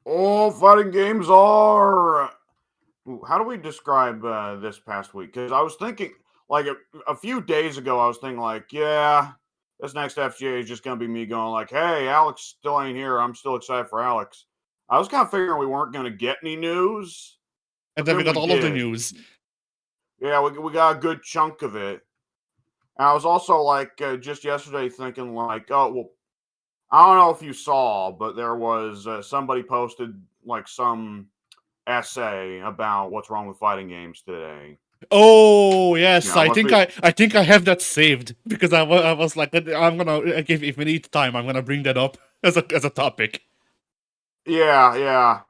All fighting games are. Ooh, how do we describe this past week? Because I was thinking, like a few days ago, I was thinking, like, yeah, this next FGA is just gonna be me going, like, hey, Alex still ain't here. I'm still excited for Alex. I was kind of figuring we weren't gonna get any news, And but then we then got we all of the did. news. Yeah, we got a good chunk of it. And I was also like just yesterday thinking, like, oh well, I don't know if you saw, but there was somebody posted like some essay about what's wrong with fighting games today. Oh yes, It I must think be. I have that saved because I was like, I'm gonna if we need time, I'm gonna bring that up as a topic. Yeah, yeah.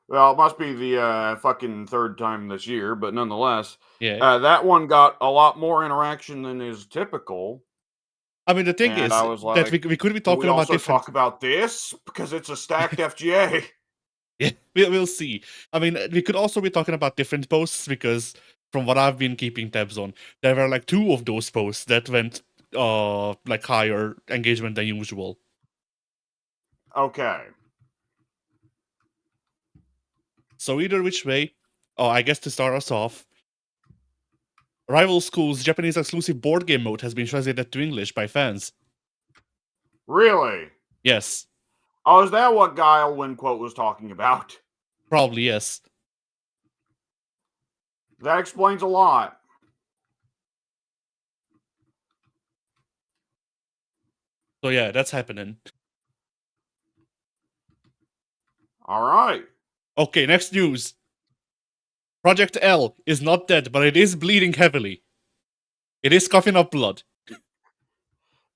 Well, it must be the fucking third time this year, but nonetheless, Yeah. that one got a lot more interaction than is typical. I mean, the thing And I is was that like, we could be can we talking about also different. talk about this because it's a stacked FGA? Yeah, we'll see. I mean, we could also be talking about different posts because from what I've been keeping tabs on, there were like 2 of those posts that went like higher engagement than usual. Okay. So either which way, I guess to start us off, Rival School's Japanese exclusive board game mode has been translated to English by fans. Really? Yes, Oh, is that what Guile Windquote was talking about? probably yes. That explains a lot. So yeah, that's happening. All right. Okay, next news. Project L is not dead, but it is bleeding heavily. It is coughing up blood.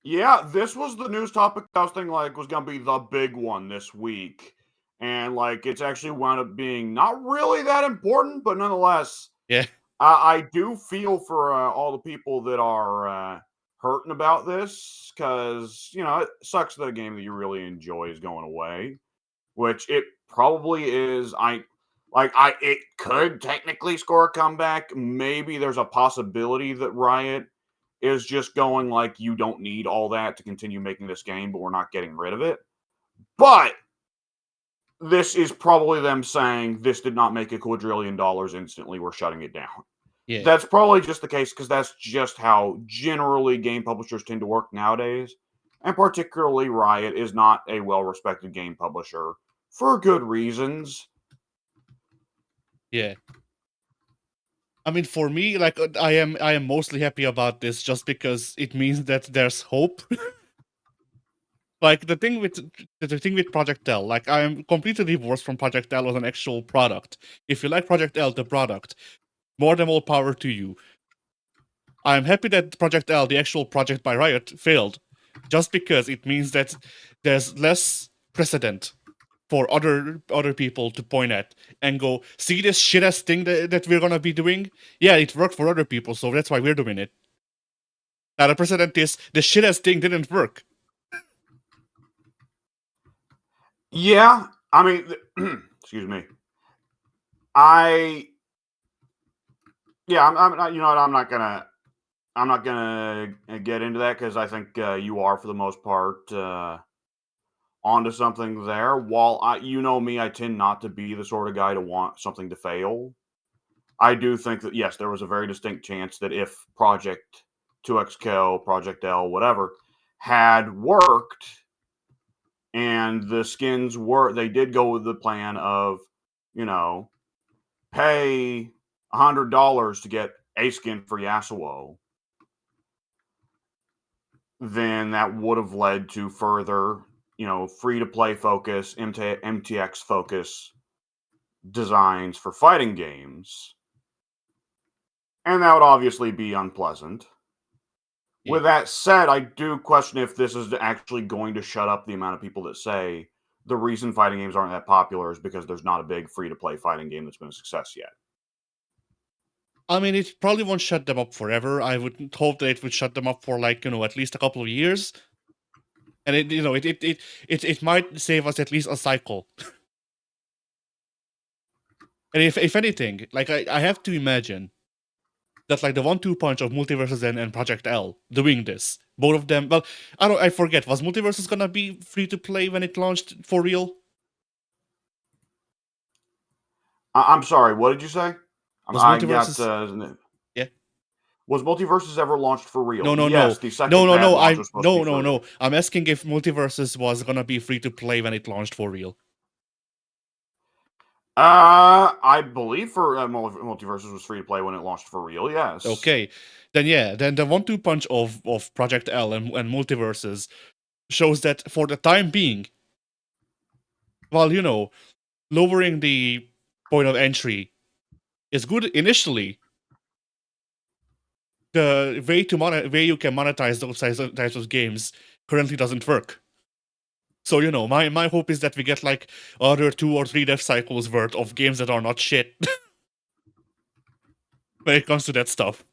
Yeah, this was the news topic I was thinking like was gonna be the big one this week. And like it's actually wound up being not really that important, but nonetheless, Yeah. I do feel for all the people that are hurting about this because it sucks that a game that you really enjoy is going away, which it probably is. It could technically score a comeback. Maybe there's a possibility that Riot is just going like, you don't need all that to continue making this game, but we're not getting rid of it. But this is probably them saying this did not make $1 quadrillion instantly. We're shutting it down. Yeah. That's probably just the case because that's just how generally game publishers tend to work nowadays. And particularly Riot is not a well-respected game publisher for good reasons. Yeah. I mean, for me, like I am mostly happy about this just because it means that there's hope. Like the thing with Project L, like I am completely divorced from Project L as an actual product. If you like Project L, the product, more than all power to you. I'm happy that Project L, the actual project by Riot, failed, just because it means that there's less precedent for other people to point at and go, see this shit ass thing that we're gonna be doing? Yeah, it worked for other people, so that's why we're doing it. Now the precedent is the shit ass thing didn't work. Yeah, I mean, excuse me. I yeah, I'm not, I'm not gonna get into that because I think you are for the most part onto something there. While you know me, I tend not to be the sort of guy to want something to fail. I do think that yes, there was a very distinct chance that if Project 2XKO, Project L, whatever, had worked, and the skins they did go with the plan of, you know, pay $100 to get a skin for Yasuo, then that would have led to further, free to play focus, MTX focus designs for fighting games. And that would obviously be unpleasant. Yeah. With that said, I do question if this is actually going to shut up the amount of people that say the reason fighting games aren't that popular is because there's not a big free to play fighting game that's been a success yet. I mean, it probably won't shut them up forever. I would hope that it would shut them up for like at least a couple of years, and it might save us at least a cycle. And if anything, like I have to imagine that like the 1-2 punch of Multiverses and Project L doing this, both of them. Well, I forget. Was Multiverses gonna be free to play when it launched for real? I'm sorry. What did you say? Was I got. Multiverses? Yeah. Was Multiverses ever launched for real? No, no, Yes, no, the no, second no, bad no. launch was supposed to be for No. real. I'm asking if Multiverses was gonna be free to play when it launched for real. I believe for Multiverses was free to play when it launched for real. Yes. Okay, then yeah, then the 1-2 punch of Project L and Multiverses shows that for the time being, while lowering the point of entry is good initially, the way you can monetize those types of games currently doesn't work. So my hope is that we get like other 2 or 3 dev cycles worth of games that are not shit when it comes to that stuff.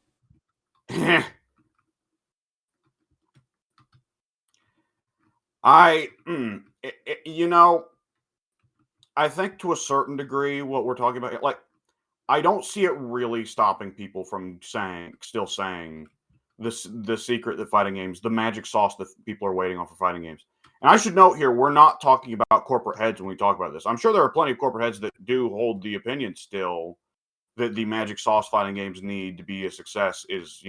I think to a certain degree what we're talking about, like, I don't see it really stopping people from still saying this the secret that fighting games, the magic sauce that people are waiting on for fighting games. And I should note here, we're not talking about corporate heads when we talk about this. I'm sure there are plenty of corporate heads that do hold the opinion still that the magic sauce fighting games need to be a success is,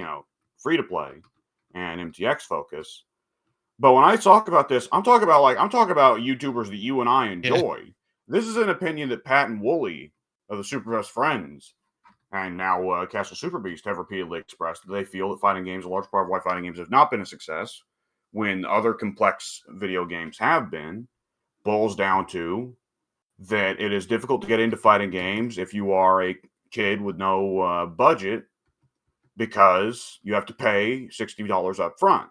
free to play and MTX focus. But when I talk about this, I'm talking about YouTubers that you and I Yeah. enjoy. This is an opinion that Pat and Wooly of the Super Best Friends and now Castle Super Beast have repeatedly expressed that they feel that fighting games, a large part of why fighting games have not been a success when other complex video games have been, boils down to that it is difficult to get into fighting games if you are a kid with no budget because you have to pay $60 up front.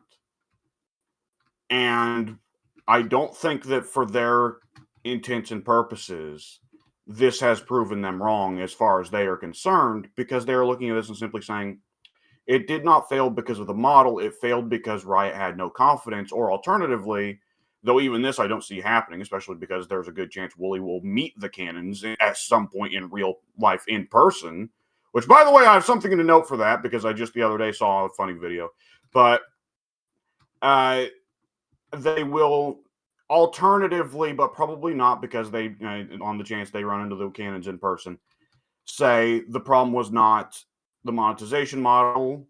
And I don't think that for their intents and purposes, this has proven them wrong as far as they are concerned, because they're looking at this and simply saying it did not fail because of the model. It failed because Riot had no confidence, or alternatively, though even this I don't see happening, especially because there's a good chance Wooly will meet the cannons at some point in real life in person, which, by the way, I have something to note for that because I just the other day saw a funny video. But they will alternatively, but probably not because they, on the chance they run into the cannons in person, say the problem was not the monetization model.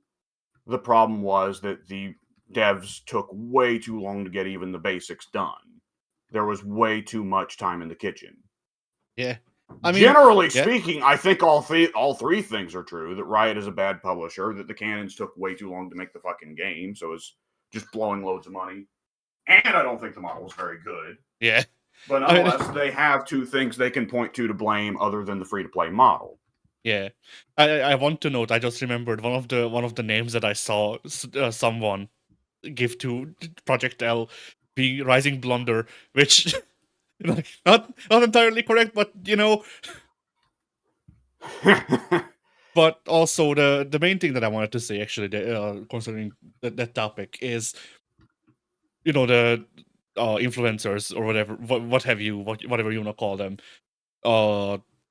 The problem was that the devs took way too long to get even the basics done. There was way too much time in the kitchen. Yeah. I mean, Generally yeah. speaking, I think all three things are true. That Riot is a bad publisher. That the cannons took way too long to make the fucking game, so it's just blowing loads of money. And I don't think the model was very good. Yeah. But nonetheless, they have 2 things they can point to blame other than the free-to-play model. Yeah. I want to note, I just remembered one of the names that I saw someone give to Project L being Rising Blunder, which like not entirely correct, but but also the main thing that I wanted to say actually concerning that topic is the influencers or whatever what have you whatever you want to call them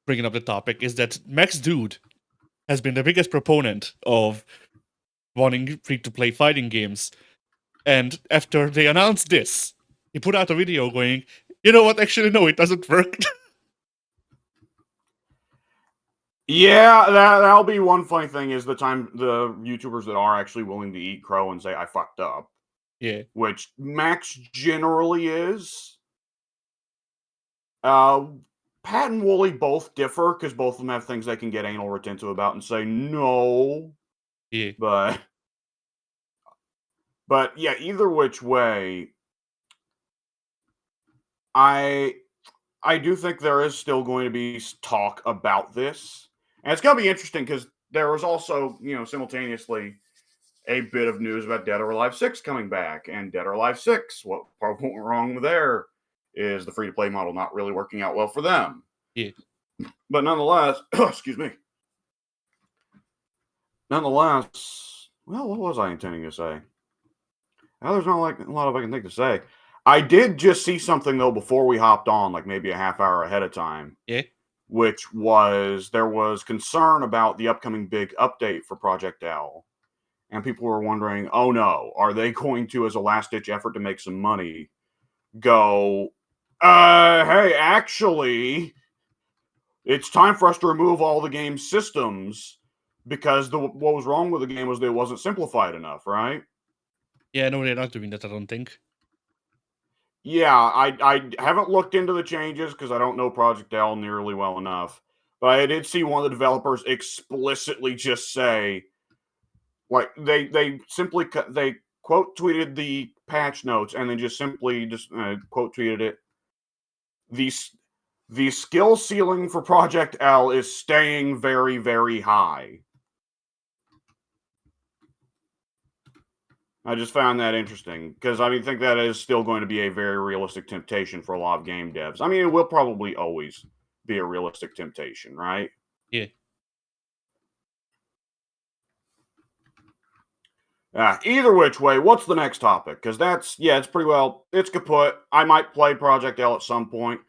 bringing up the topic is that Max Dude has been the biggest proponent of wanting free to play fighting games, and after they announced this, he put out a video going, you know what, actually no, it doesn't work. Yeah, that'll be one funny thing is the YouTubers that are actually willing to eat crow and say I fucked up. Yeah. Which Max generally is. Pat and Wooly both differ because both of them have things they can get anal retentive about and say no. Yeah. But yeah, either which way, I do think there is still going to be talk about this, and it's going to be interesting because there was also, simultaneously a bit of news about Dead or Alive 6 coming back, and Dead or Alive 6. What went wrong there is the free to play model not really working out well for them. Yeah. But nonetheless, excuse me. Nonetheless, well, what was I intending to say? Well, there's not like a lot of I can think to say. I did just see something though before we hopped on, like maybe a half hour ahead of time. Yeah. Which was there was concern about the upcoming big update for Project L. And people were wondering, oh no, are they going to, as a last ditch effort to make some money, go, hey, actually, it's time for us to remove all the game's systems because what was wrong with the game was that it wasn't simplified enough, right? Yeah, no, they're not doing that, I don't think. Yeah, I haven't looked into the changes because I don't know Project L nearly well enough. But I did see one of the developers explicitly just say, like, they simply they quote tweeted the patch notes and then just simply quote tweeted it. The skill ceiling for Project L is staying very, very high. I just found that interesting because I think that is still going to be a very realistic temptation for a lot of game devs. I mean, it will probably always be a realistic temptation, right? Yeah. Either which way, what's the next topic? Because it's pretty well, it's kaput. I might play Project L at some point.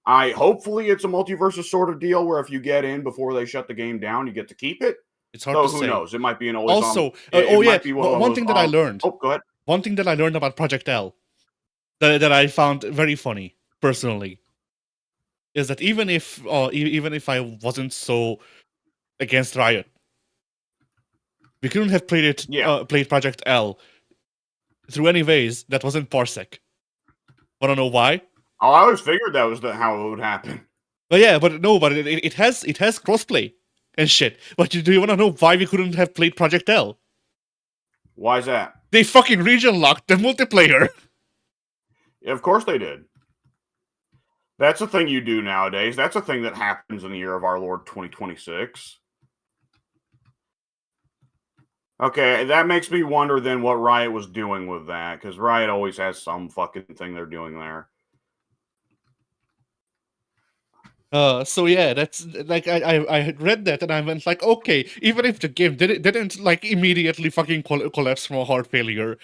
Hopefully it's a multiversus sort of deal where if you get in before they shut the game down, you get to keep it. It's hard Though to who say. knows? It might be an always on. Also, It yeah, might be one of one those. thing that I learned. Oh, go ahead. One thing that I learned about Project L that I found very funny personally is that even if I wasn't so against Riot, we couldn't have played Project L through any ways that wasn't Parsec. Wanna know why? Oh, I always figured that was how it would happen. But yeah, but it has crossplay and shit. But do you wanna know why we couldn't have played Project L? Why is that? They fucking region locked the multiplayer. Yeah, of course they did. That's a thing you do nowadays. That's a thing that happens in the year of our Lord 2026. Okay, that makes me wonder then what Riot was doing with that, because Riot always has some fucking thing they're doing there. So yeah, that's like I had read that and I went like, okay, even if the game didn't like immediately fucking collapse from a heart failure,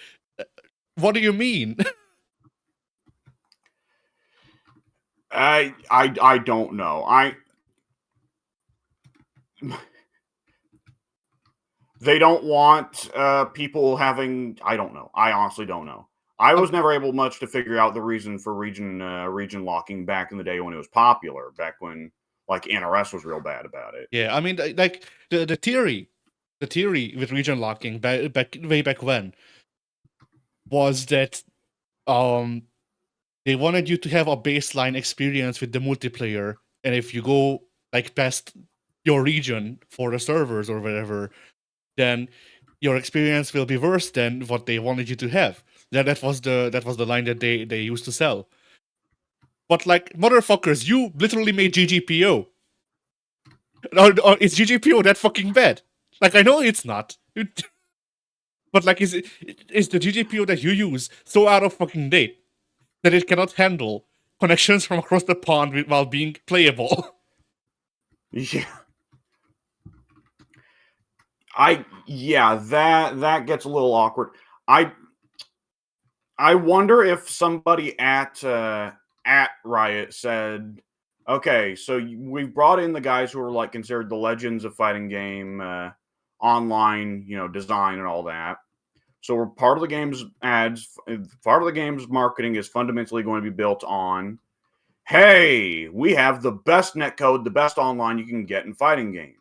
what do you mean? I don't know. They don't want people having. I don't know. I honestly don't know. I was never able much to figure out the reason for region locking back in the day when it was popular. Back when like NRS was real bad about it. Yeah, I mean, like the theory with region locking way back when was that they wanted you to have a baseline experience with the multiplayer, and if you go like past your region for the servers or whatever, then your experience will be worse than what they wanted you to have. That was the line that they used to sell. But like motherfuckers, you literally made GGPO. Or is GGPO that fucking bad? Like I know it's not. But like is the GGPO that you use so out of fucking date that it cannot handle connections from across the pond while being playable? Yeah. That gets a little awkward. I wonder if somebody at Riot said, "Okay, so we've brought in the guys who are like considered the legends of fighting game online, design and all that. So we're part of the game's ads, part of the game's marketing is fundamentally going to be built on, hey, we have the best netcode, the best online you can get in fighting games.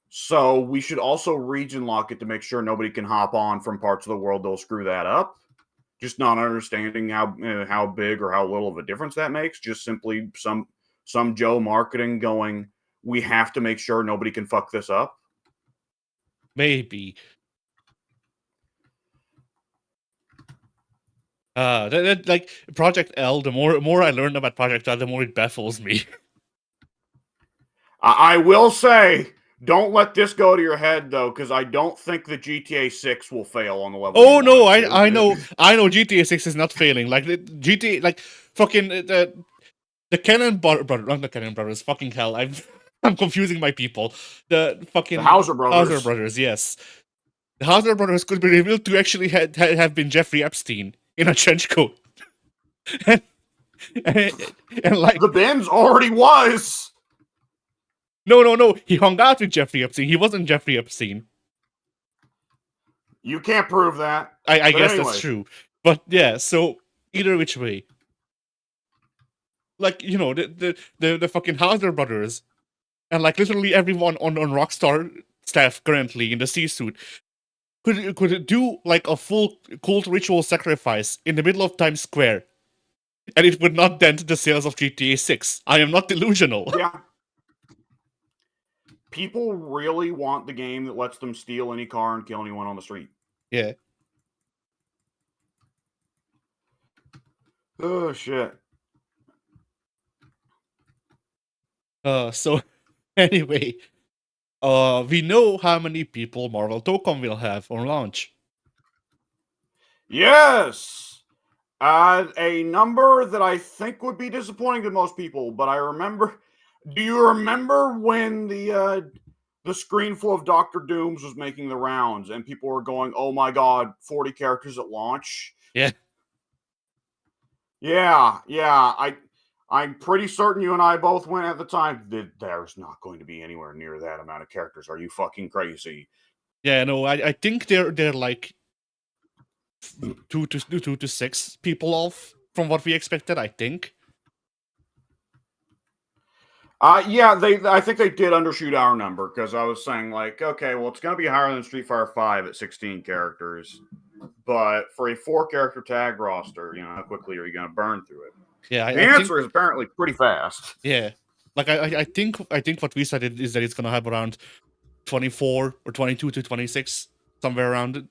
So we should also region lock it to make sure nobody can hop on from parts of the world that'll screw that up. Just not understanding how big or how little of a difference that makes. Just simply some Joe marketing going, we have to make sure nobody can fuck this up. Maybe. That like Project L. The more I learn about Project L, the more it baffles me. I will say, don't let this go to your head though, because I don't think the GTA 6 will fail on the level. Oh no, I know GTA 6 is not failing. Like the GTA, like fucking the Cannon brother, not the Cannon brothers. Fucking hell, I'm confusing my people. The fucking The Hauser brothers. Hauser brothers, yes. The Hauser brothers could be revealed to actually have been Jeffrey Epstein in a trench coat. and like the Benz already was. No. He hung out with Jeffrey Epstein. He wasn't Jeffrey Epstein. You can't prove that. I guess anyway. That's true. But yeah, so either which way. like the fucking Hauser brothers, and like literally everyone on Rockstar staff currently in the C-suit could do like a full cult ritual sacrifice in the middle of Times Square, and it would not dent the sales of GTA 6. I am not delusional. Yeah. People really want the game that lets them steal any car and kill anyone on the street. Yeah. Oh shit. So anyway, we know how many people Marvel Tocom will have on launch. Yes. A number that I think would be disappointing to most people, but I remember. Do you remember when the screen full of Doctor Dooms was making the rounds and people were going, "Oh my god, 40 characters at launch"? Yeah. Yeah. I'm pretty certain you and I both went at the time that there's not going to be anywhere near that amount of characters. Are you fucking crazy? Yeah, no, I think they're like 2 to 6 people off from what we expected, I think. Yeah, I think they did undershoot our number because I was saying like, okay, well, it's going to be higher than Street Fighter 5 at 16 characters, but for a 4-character tag roster, how quickly are you going to burn through it? Yeah, the answer is apparently pretty fast. Yeah, like I think what we said is that it's going to have around 24 or 22 to 26, somewhere around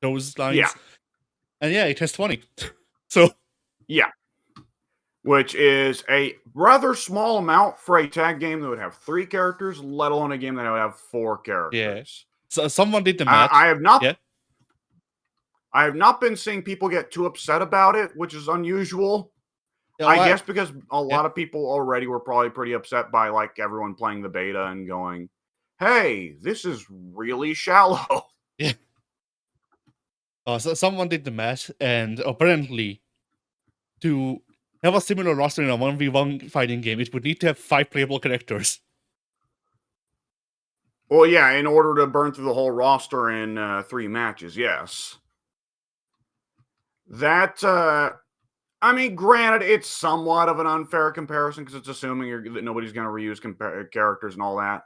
those lines. Yeah, and yeah, it has 20. So yeah. Which is a rather small amount for a tag game that would have 3 characters, let alone a game that would have 4 characters. Yeah. So someone did the math. I have not. Yeah. I have not been seeing people get too upset about it, which is unusual. I guess because a lot of people already were probably pretty upset by like everyone playing the beta and going, "Hey, this is really shallow." Yeah. So someone did the math, and apparently, to have a similar roster in a 1v1 fighting game, it would need to have 5 playable characters. Well, yeah, in order to burn through the whole roster in 3 matches, yes. That, I mean, granted, it's somewhat of an unfair comparison because it's assuming that nobody's going to reuse characters and all that.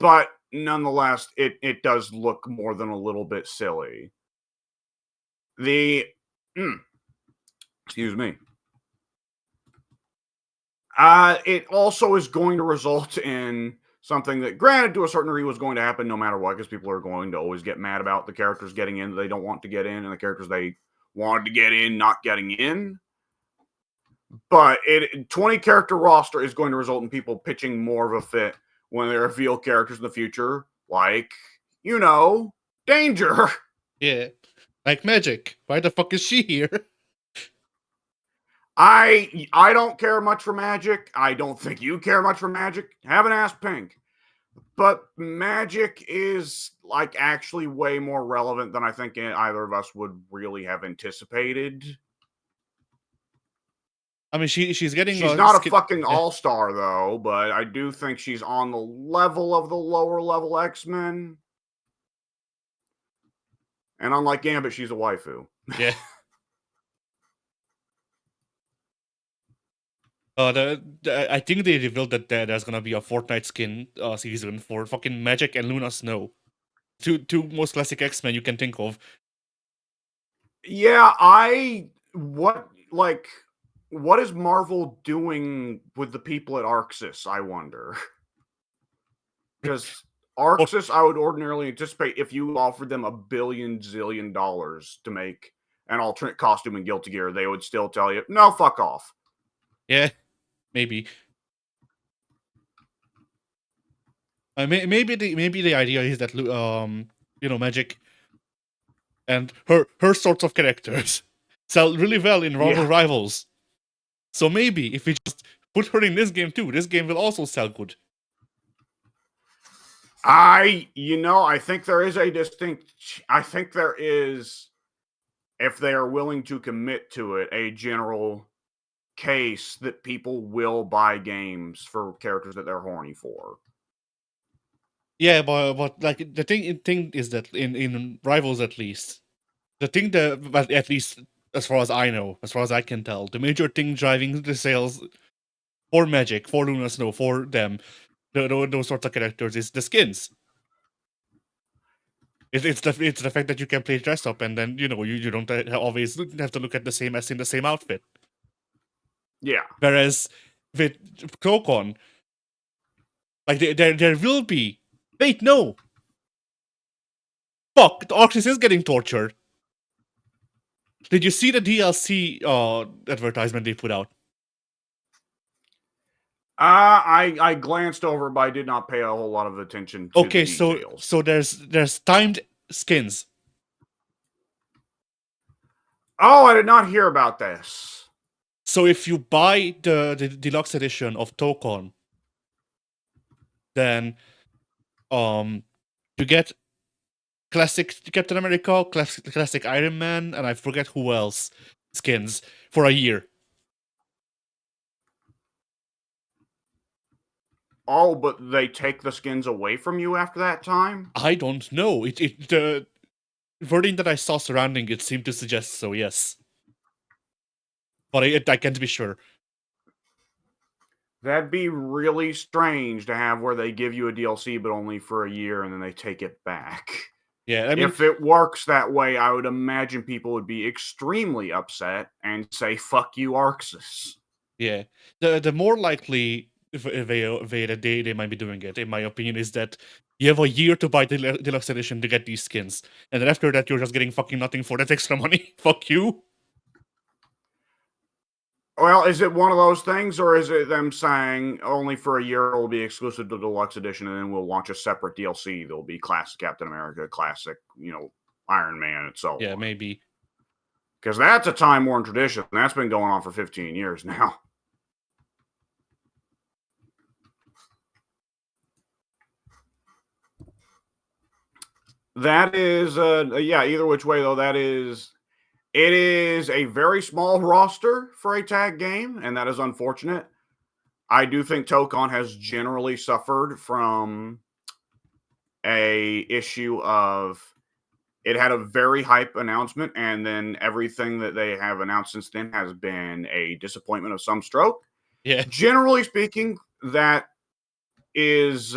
But nonetheless, it does look more than a little bit silly. Excuse me. It also is going to result in something that, granted, to a certain degree was going to happen no matter what, because people are going to always get mad about the characters getting in that they don't want to get in, and the characters they wanted to get in not getting in. But 20 character roster is going to result in people pitching more of a fit when they reveal characters in the future, like, Danger. Yeah. Like Magic. Why the fuck is she here? I don't care much for Magic. I don't think you care much for Magic. Haven't asked Pink. But Magic is like actually way more relevant than I think either of us would really have anticipated. I mean, she's getting. She's not a fucking all-star though, but I do think she's on the level of the lower level X-Men. And unlike Gambit, she's a waifu. Yeah. I think they revealed that there's gonna be a Fortnite skin season for fucking Magic and Luna Snow, two most classic X-Men you can think of. Yeah, what is Marvel doing with the people at Arxis, I wonder? Because Arxis, I would ordinarily anticipate if you offered them $1 billion zillion to make an alternate costume in Guilty Gear, they would still tell you, no, fuck off. Yeah, maybe. Maybe the idea is that Magic and her sorts of characters sell really well in Marvel Rivals. So maybe if we just put her in this game too, this game will also sell good. I think there is if they are willing to commit to it, a general case that people will buy games for characters that they're horny for. Yeah, but like the thing is that in Rivals at least, the thing that, but at least as far as I know, as far as I can tell, the major thing driving the sales for Magic, for Luna Snow, for them, those sorts of characters is the skins. It's the fact that you can play dress up, and then you don't always have to look at the same as in the same outfit. Yeah. Whereas with Krokon, like there will be. Wait, no. Fuck, the Arxis is getting tortured. Did you see the DLC advertisement they put out? I glanced over, but I did not pay a whole lot of attention to the details. So there's timed skins. Oh, I did not hear about this. So if you buy the deluxe edition of Tokon, then you get classic Captain America, classic Iron Man, and I forget who else skins for a year. Oh, but they take the skins away from you after that time? I don't know. The wording that I saw surrounding it seemed to suggest so, yes. But I can't be sure. That'd be really strange to have where they give you a DLC, but only for a year, and then they take it back. Yeah, I mean, if it works that way, I would imagine people would be extremely upset and say, fuck you, Arxis. Yeah. The more likely way that they might be doing it, in my opinion, is that you have a year to buy the deluxe edition to get these skins. And then after that, you're just getting fucking nothing for that extra money. Fuck you. Well, is it one of those things, or is it them saying only for a year it will be exclusive to the deluxe edition, and then we'll launch a separate DLC that'll be classic Captain America, classic, Iron Man, and so on? Yeah, maybe. Because that's a time-worn tradition. That's been going on for 15 years now. That is, either which way, though, it is a very small roster for a tag game, and that is unfortunate. I do think Tokon has generally suffered from a issue of it had a very hype announcement, and then everything that they have announced since then has been a disappointment of some stroke. Yeah. Generally speaking, that is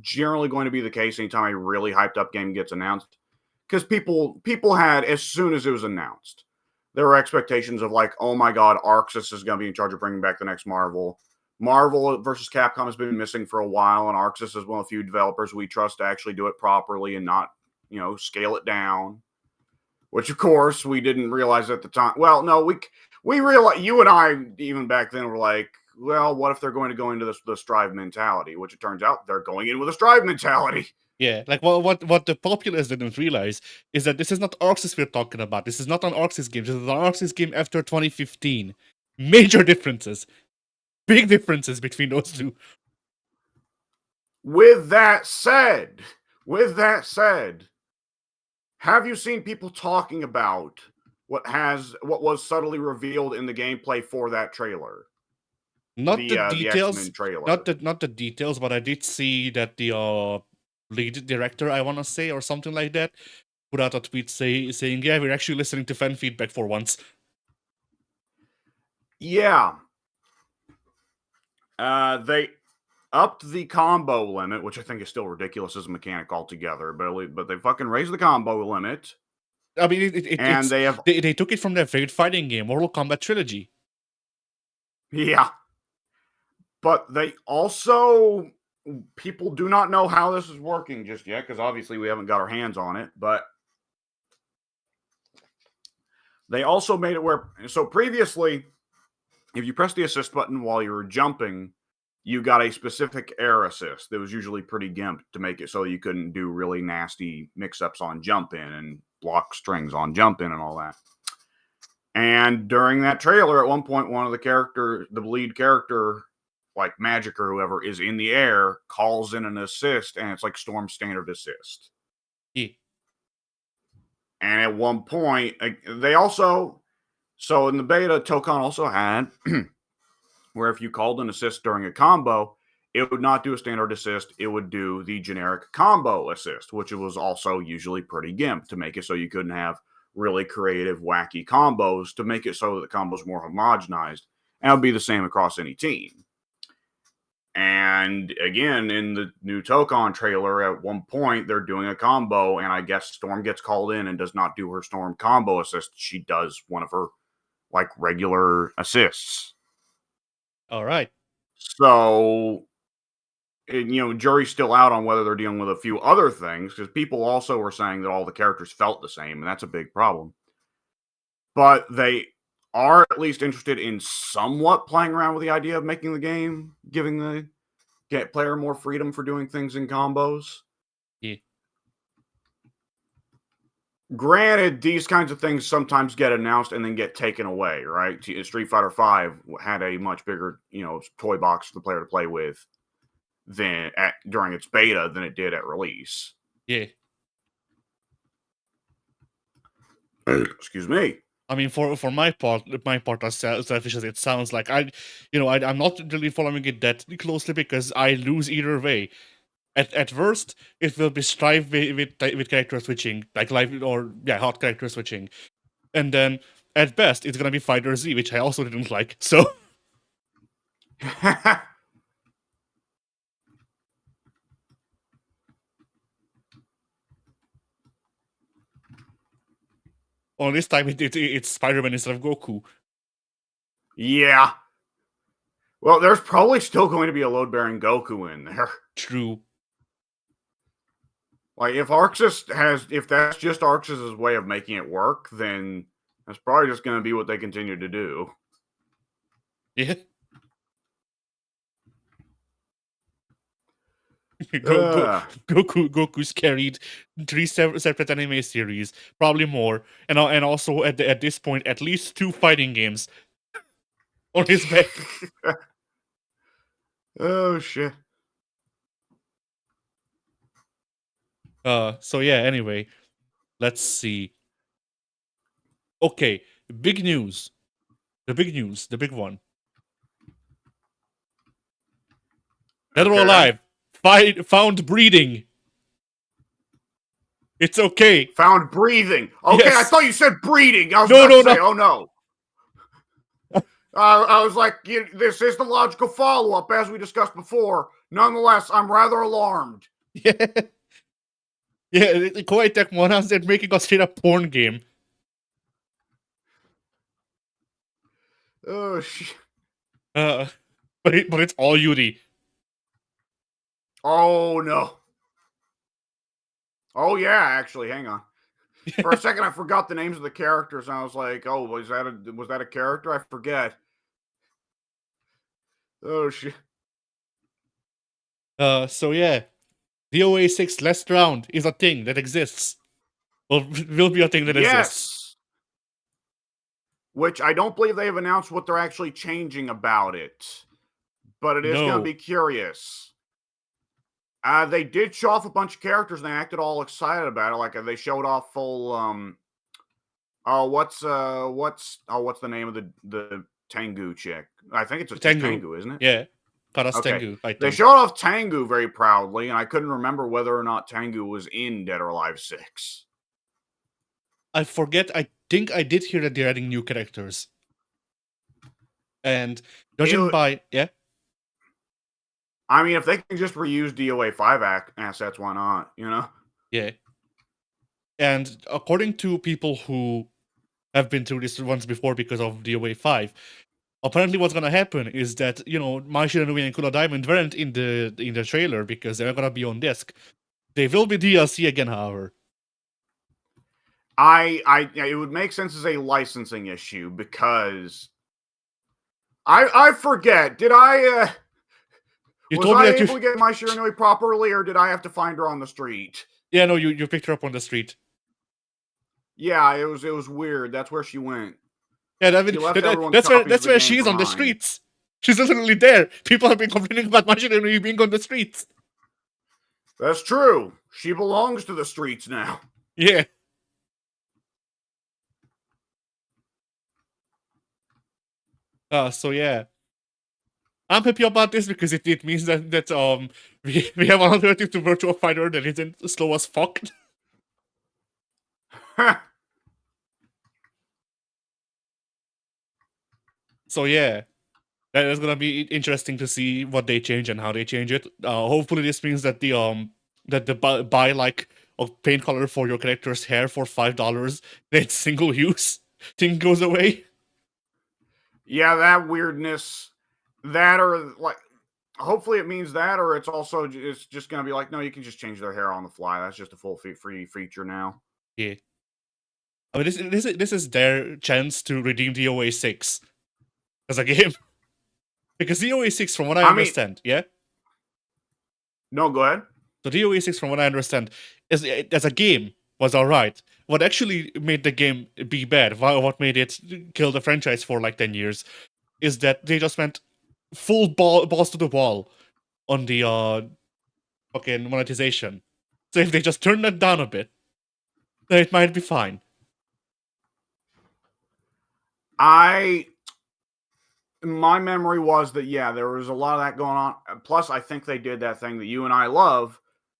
generally going to be the case anytime a really hyped up game gets announced. Because people had, as soon as it was announced, there were expectations of like, oh my god, Arxis is going to be in charge of bringing back the next Marvel. Marvel versus Capcom has been missing for a while, and Arxis is one of the few developers we trust to actually do it properly and not, scale it down. Which, of course, we didn't realize at the time. Well, no, we realized, you and I, even back then, were like, well, what if they're going to go into the Strive mentality? Which it turns out they're going in with a Strive mentality. Yeah, like what the populace didn't realize is that this is not Arxis we're talking about. This is not an Arxis game. This is an Arxis game after 2015. Major differences. Big differences between those two. With that said, have you seen people talking about what was subtly revealed in the gameplay for that trailer? Not the details, X-Men trailer. not the details, but I did see that the lead director, I want to say, or something like that, put out a tweet saying, yeah, we're actually listening to fan feedback for once. Yeah. They upped the combo limit, which I think is still ridiculous as a mechanic altogether, but they fucking raised the combo limit. I mean, they took it from their favorite fighting game, Mortal Kombat Trilogy. Yeah. But they also, people do not know how this is working just yet, because obviously we haven't got our hands on it, but they also made it where, so previously, if you press the assist button while you were jumping, you got a specific air assist that was usually pretty gimped to make it so you couldn't do really nasty mix-ups on jump in and block strings on jump in and all that. And during that trailer, at one point, one of the lead character, like Magic or whoever, is in the air, calls in an assist, and it's like Storm Standard Assist. Yeah. And at one point, they also, so in the beta, Tokon also had where if you called an assist during a combo, it would not do a standard assist. It would do the generic combo assist, which was also usually pretty gimped to make it so you couldn't have really creative, wacky combos, to make it so that the combos more homogenized. And it would be the same across any team. And again, in the new Tokon trailer, at one point they're doing a combo, and I guess Storm gets called in and does not do her Storm combo assist. She does one of her like regular assists. All right. So, jury's still out on whether they're dealing with a few other things, because people also were saying that all the characters felt the same, and that's a big problem. But they are at least interested in somewhat playing around with the idea of making the game, giving the player more freedom for doing things in combos. Yeah. Granted, these kinds of things sometimes get announced and then get taken away, right? Street Fighter V had a much bigger, toy box for the player to play with during its beta than it did at release. Yeah. Excuse me. I mean, for my part, as selfish as it sounds, like I'm not really following it that closely because I lose either way. At worst, it will be strive with character switching, like live or hot character switching, and then at best it's gonna be Fighter Z, which I also didn't like. So on this time it's Spider-Man instead of Goku. Yeah. Well, there's probably still going to be a load-bearing Goku in there. True. Like, if that's just Arxis' way of making it work, then that's probably just going to be what they continue to do. Yeah. Goku's carried 3 separate anime series, probably more, and also at this point at least 2 fighting games on his back. Oh shit. So yeah, anyway, let's see. Okay, big news. The big one. Dead or Alive, found breathing. It's okay. Found breathing. Okay, yes. I thought you said breeding. I was no. Oh no. I was like, this is the logical follow-up, as we discussed before. Nonetheless, I'm rather alarmed. Yeah. Yeah, Koei Tecmo announced they're making a straight-up porn game. Oh, shit. But it's all Yuri. Oh, no. Oh, yeah, actually, hang on. For a second, I forgot the names of the characters, and I was like, oh, was that a character? I forget. Oh, shit. So yeah. DoA 6 Last Round is a thing that exists. Well, will be a thing that exists. Which I don't believe they have announced what they're actually changing about it. But it is going to be curious. They did show off a bunch of characters and they acted all excited about it. Like they showed off full what's the name of the Tengu chick? I think it's Tengu, isn't it? Yeah. Karas Tengu, I think. They showed off Tengu very proudly, and I couldn't remember whether or not Tengu was in Dead or Alive 6. I forget. I think I did hear that they're adding new characters. And judging by I mean, if they can just reuse DoA 5 assets, why not? Yeah. And according to people who have been through this once before because of DoA 5, apparently what's gonna happen is that, Mai Shiranui and Kula Diamond weren't in the trailer because they're gonna be on disc. They will be DLC again, however. It would make sense as a licensing issue because I forget. Did I was I able to get Mai Shiranui properly, or did I have to find her on the street? Yeah, no, you picked her up on the street. Yeah, it was weird. That's where she went. Yeah, that's where she's on the streets. She's literally there. People have been complaining about Mai Shiranui being on the streets. That's true. She belongs to the streets now. Yeah. So yeah. I'm happy about this because it means that we have an alternative to Virtua Fighter that isn't slow as fuck. So yeah. That is gonna be interesting to see what they change and how they change it. Hopefully, this means that the buy like a paint color for your character's hair for $5 that's single use thing goes away. Yeah, that weirdness, that or like, hopefully it means that, or it's just gonna be like, no, you can just change their hair on the fly. That's just a full free feature now. Yeah, I mean this is their chance to redeem DoA 6 as a game because DoA 6, from what I I mean, understand, yeah. no, go ahead. So DoA 6, from what I understand, is as a game was alright. What actually made the game be bad, what made it kill the franchise for like 10 years, is that they just went full balls to the wall on the fucking monetization. So if they just turn that down a bit, then it might be fine. My memory was that, yeah, there was a lot of that going on. Plus, I think they did that thing that you and I love,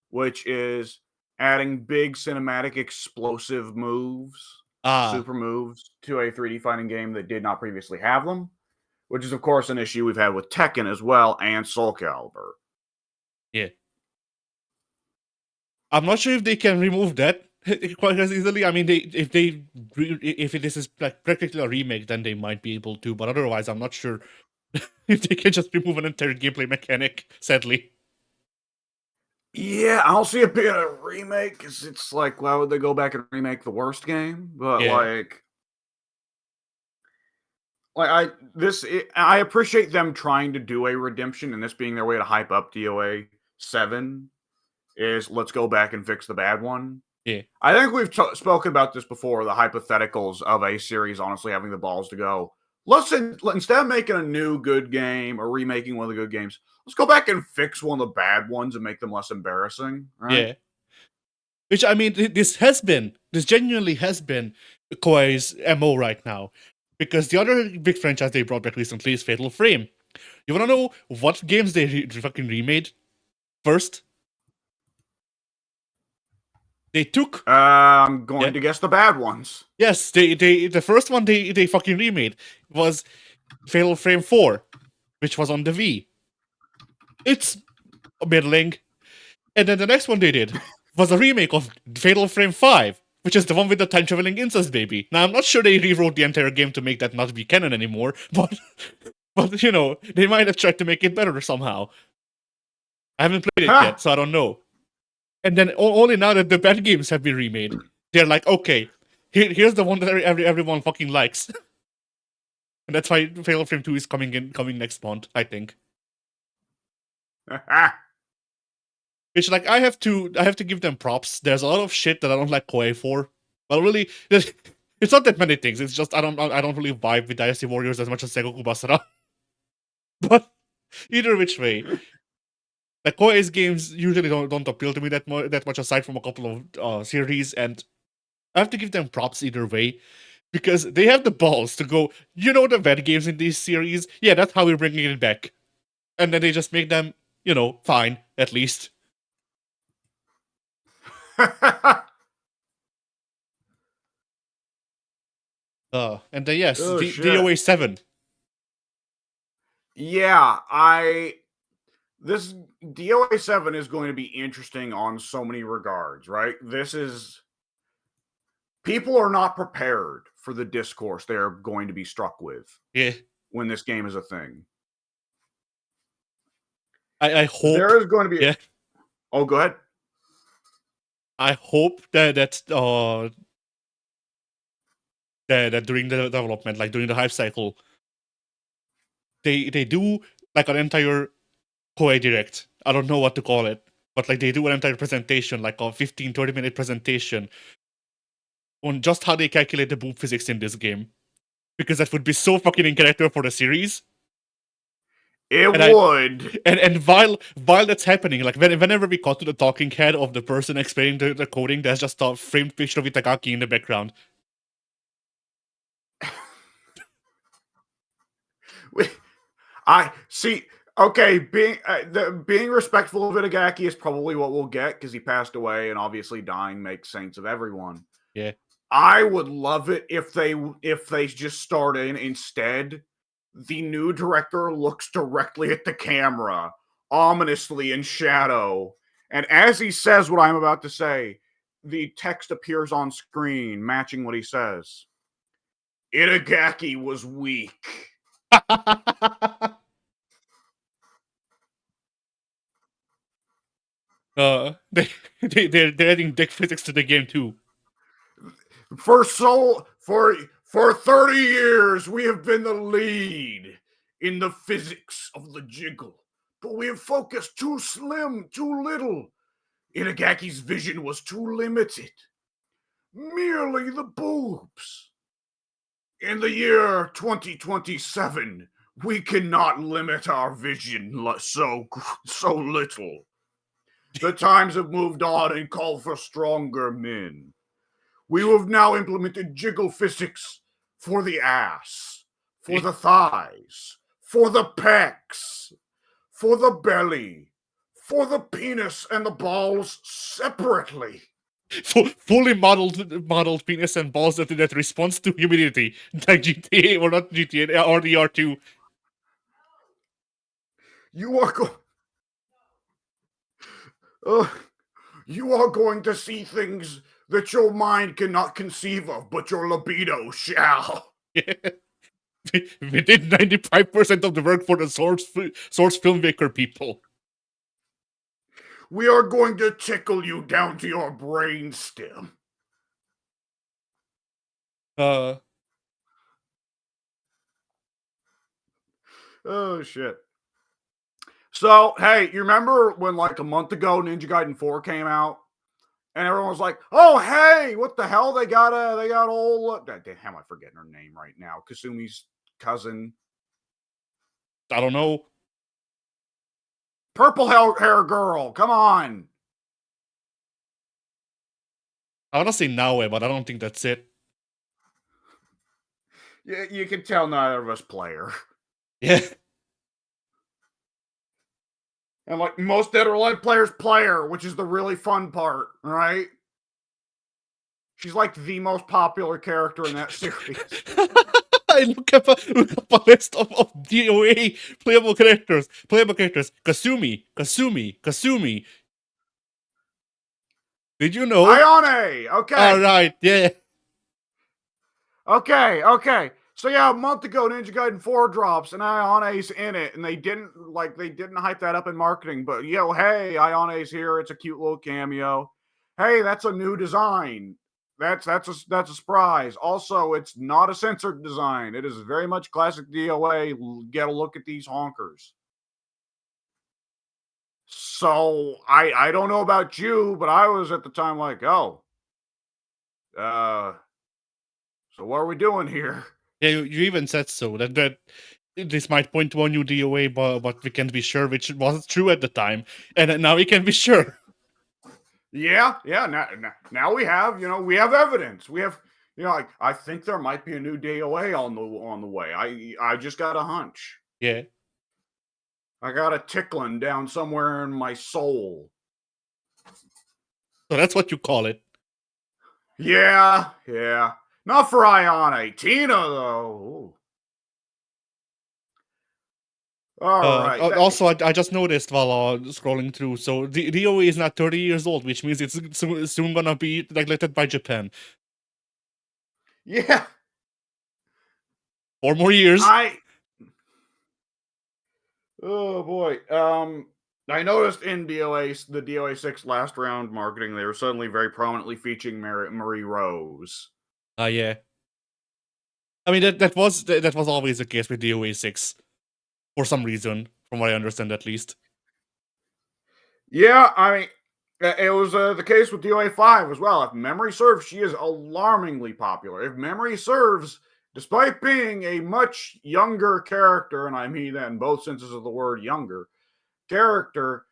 which is adding big cinematic explosive moves, Ah, super moves to a 3D fighting game that did not previously have them, which is, of course, an issue we've had with Tekken as well and Soul Calibur. yeah. I'm not sure if they can remove that quite as easily. I mean, if this is like practically a remake, then they might be able to. But otherwise, I'm not sure if they can just remove an entire gameplay mechanic. Sadly, Yeah, I don't see it being a remake because it's like, why would they go back and remake the worst game? But yeah, I appreciate them trying to do a redemption, and this being their way to hype up DOA 7 is let's go back and fix the bad one. yeah, I think we've spoken about this before, the hypotheticals of a series honestly having the balls to go, instead of making a new good game or remaking one of the good games, let's go back and fix one of the bad ones and make them less embarrassing, right? yeah. Which, I mean, this genuinely has been Koei's MO right now. Because the other big franchise they brought back recently is Fatal Frame. You wanna know what games they fucking remade first? They took I'm going yeah. to guess the bad ones. Yes, the first one they fucking remade was Fatal Frame 4, which was on the Wii. It's middling. And then the next one they did was a remake of Fatal Frame 5, which is the one with the time traveling incest baby. Now I'm not sure they rewrote the entire game to make that not be canon anymore, but you know, they might have tried to make it better somehow. I haven't played it yet, so I don't know. And then only now that the bad games have been remade, they're like, okay, here's the one that everyone fucking likes. And that's why Fatal Frame 2 is coming next month, I think. Which, like, I have to give them props. There's a lot of shit that I don't like Koei for. But really, it's not that many things. It's just I don't really vibe with Dynasty Warriors as much as Sengoku Basara. But either which way, like Koei's games usually don't appeal to me that much aside from a couple of series, and I have to give them props either way. Because they have the balls to go, you know, the bad games in these series, yeah, that's how we're bringing it back. And then they just make them, you know, fine, at least. And then, yes, Oh, DoA 7. Yeah, this DOA 7 is going to be interesting on so many regards, right? People are not prepared for the discourse they're going to be struck with Yeah. when this game is a thing. I hope there is going to be. Yeah. Oh, go ahead. I hope that during the development, like during the hype cycle, they do like an entire Koei Direct. I don't know what to call it, but like they do an entire presentation, like a 15-20 minute presentation on just how they calculate the boom physics in this game. Because that would be so fucking in character for the series. It would. And while that's happening, like whenever we cut to the talking head of the person explaining the coding, there's just a framed picture of Itagaki in the background. I see. Okay, being respectful of Itagaki is probably what we'll get because he passed away, and obviously dying makes saints of everyone. Yeah. I would love it if they just start in instead the new director looks directly at the camera, ominously in shadow. And as he says what I'm about to say, the text appears on screen, matching what he says. Itagaki was weak. They're adding dick physics to the game too. For 30 years, we have been the lead in the physics of the jiggle, but we have focused too slim, too little. Itagaki's vision was too limited. Merely the boobs. In the year 2027, we cannot limit our vision so little. The times have moved on and called for stronger men. We have now implemented jiggle physics for the ass, for the thighs, for the pecs, for the belly, for the penis and the balls separately. Fully modeled penis and balls that responds to humidity, like GTA or not GTA or the R2. You are going to see things that your mind cannot conceive of, but your libido shall. We did 95% of the work for the source filmmaker people. We are going to tickle you down to your brainstem. Oh, shit. So, hey, you remember when like a month ago Ninja Gaiden 4 came out? And everyone was like, "Oh, hey, what the hell? They got old. Damn, am I forgetting her name right now? Kasumi's cousin, I don't know. purple hair girl. Come on." I want to say Naue, but I don't think that's it. Yeah, you can tell neither of us play her. Yeah. And like most Dead or Alive players play her, which is the really fun part, right? She's like the most popular character in that series. I look up a list of DoA playable characters. Kasumi. Did you know? Ayane! Okay. Alright, yeah. Okay. So yeah, a month ago, Ninja Gaiden 4 drops, and Ayane's in it, and they didn't hype that up in marketing. But hey, Ayane's here. It's a cute little cameo. Hey, that's a new design. That's a surprise. Also, it's not a censored design. It is very much classic DoA. Get a look at these honkers. So I don't know about you, but I was at the time like, oh, so what are we doing here? Yeah, you even said so. That this might point to a new DoA, but we can't be sure, which wasn't true at the time. And now we can be sure. Yeah. Now we have, we have evidence. We have, I think there might be a new DoA on the way. I just got a hunch. Yeah. I got a tickling down somewhere in my soul. So that's what you call it. Yeah. Not for Ayane. Tina, though. Ooh. All right. Also, I just noticed while scrolling through, so the DoA is not 30 years old, which means it's soon gonna be neglected by Japan. Yeah. 4 more years. Oh boy. I noticed in the DoA 6 last round marketing, they were suddenly very prominently featuring Marie Rose. Yeah. I mean that was always the case with DoA 6. For some reason, from what I understand at least. Yeah, I mean, it was the case with DoA 5 as well. If memory serves, she is alarmingly popular. If memory serves, despite being a much younger character, and I mean that in both senses of the word younger, character,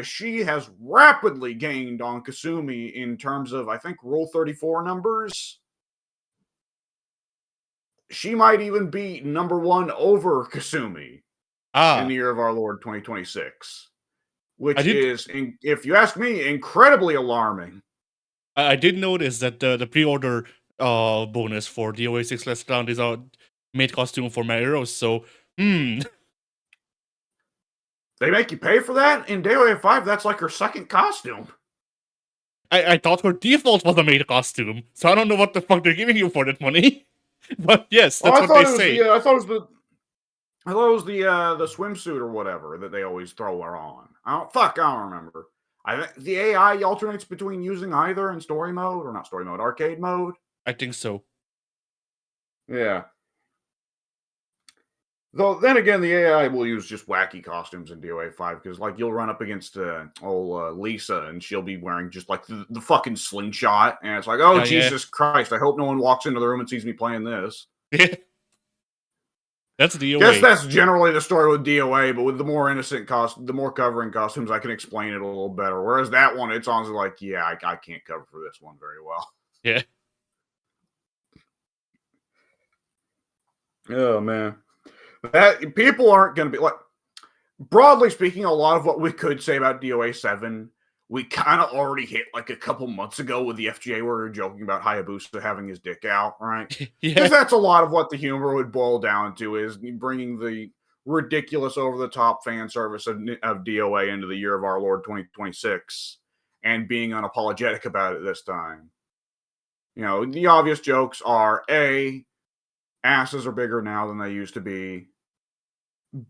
she has rapidly gained on Kasumi in terms of, I think, Rule 34 numbers. She might even be number 1 over Kasumi in the year of our Lord 2026. Which is, if you ask me, incredibly alarming. I did notice that the pre-order bonus for DoA 6 Last Round is a made costume for Mary Rose, so Hmm. They make you pay for that? In DoA 5, that's like her second costume. I thought her default was a maid costume, so I don't know what the fuck they're giving you for that money. But yes, Oh, that's I what they thought it was say. the. I thought it was the. I thought it was the swimsuit or whatever that they always throw her on. I don't remember. I think the AI alternates between using either in story mode or not story mode, arcade mode. I think so. Yeah. Though then again, the AI will use just wacky costumes in DoA 5 because like you'll run up against Lisa and she'll be wearing just like the fucking slingshot, and it's like, oh Yeah. Jesus Christ! I hope no one walks into the room and sees me playing this. That's Guess DoA. that's generally the story with DoA, but with the more innocent the more covering costumes, I can explain it a little better. Whereas that one, it's honestly like, yeah, I can't cover for this one very well. Yeah. Oh man, that people aren't going to be like. Broadly speaking, a lot of what we could say about DoA 7, we kind of already hit like a couple months ago with the FGA where we were joking about Hayabusa having his dick out, right? Yeah. Because that's a lot of what the humor would boil down to, is bringing the ridiculous over-the-top fan service of DoA into the year of our Lord 2026 and being unapologetic about it this time. You know, the obvious jokes are A, asses are bigger now than they used to be.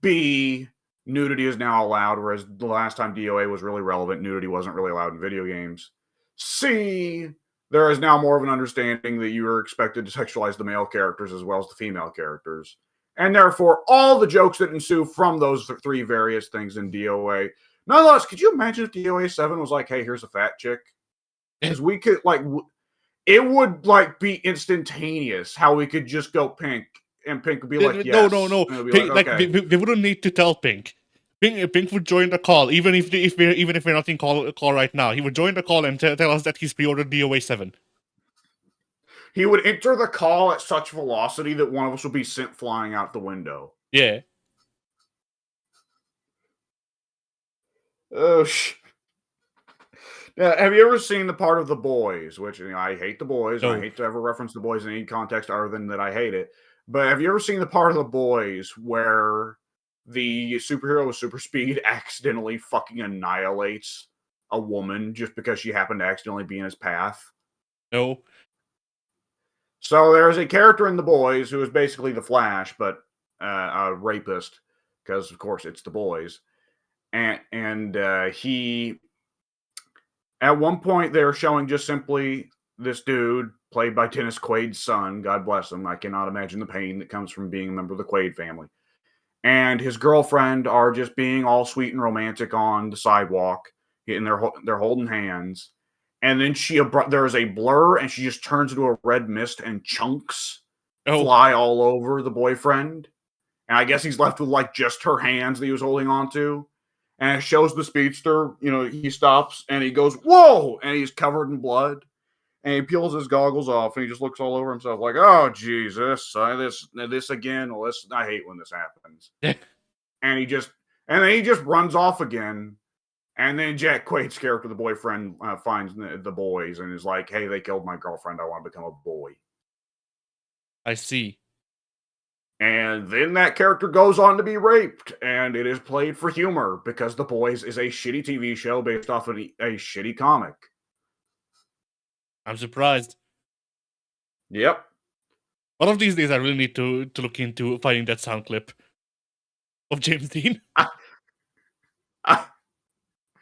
B, nudity is now allowed, whereas the last time DoA was really relevant, nudity wasn't really allowed in video games. C, there is now more of an understanding that you are expected to sexualize the male characters as well as the female characters. And therefore, all the jokes that ensue from those three various things in DoA. Nonetheless, could you imagine if DoA 7 was like, hey, here's a fat chick? Because we could, like, it would, like, be instantaneous how we could just go Pink, and Pink would be like, yes. No. And it would be Pink, like, like okay. they wouldn't need to tell Pink. Pink would join the call, even if we're not in call right now. He would join the call and tell us that he's pre-ordered DoA 7. He would enter the call at such velocity that one of us would be sent flying out the window. Yeah. Oh, Now, have you ever seen the part of The Boys? Which, you know, I hate The Boys, and I No. hate to ever reference The Boys in any context other than that I hate it. But have you ever seen the part of The Boys where the superhero with super speed accidentally fucking annihilates a woman just because she happened to accidentally be in his path? No. So there's a character in The Boys who is basically the Flash, but a rapist, because of course it's The Boys, and he, at one point they're showing just simply this dude played by Dennis Quaid's son. God bless him. I cannot imagine the pain that comes from being a member of the Quaid family. And his girlfriend are just being all sweet and romantic on the sidewalk, and they're holding hands. And then there is a blur, and she just turns into a red mist, and chunks Oh. fly all over the boyfriend. And I guess he's left with like just her hands that he was holding on to. And it shows the speedster, you know, he stops and he goes, whoa! And he's covered in blood. And he peels his goggles off and he just looks all over himself like, oh, Jesus, this again. Well, I hate when this happens. And then he just runs off again. And then Jack Quaid's character, the boyfriend, finds the boys and is like, hey, they killed my girlfriend. I want to become a boy. I see. And then that character goes on to be raped, and it is played for humor because The Boys is a shitty TV show based off of a shitty comic. I'm surprised. Yep. One of these days, I really need to look into finding that sound clip of James Dean.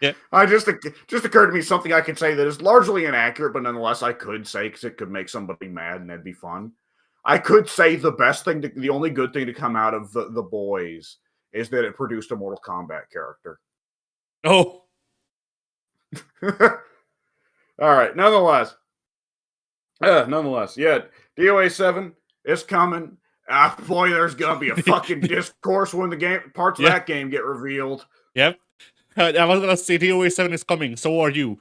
Yeah. Just occurred to me something I could say that is largely inaccurate, but nonetheless I could say because it could make somebody mad and that'd be fun. I could say the only good thing to come out of the Boys is that it produced a Mortal Kombat character. Oh. All right. Nonetheless, yeah, DoA 7 is coming. Boy, there's gonna be a fucking discourse when the parts of that game get revealed. Yep. I was gonna say DoA 7 is coming. So are you.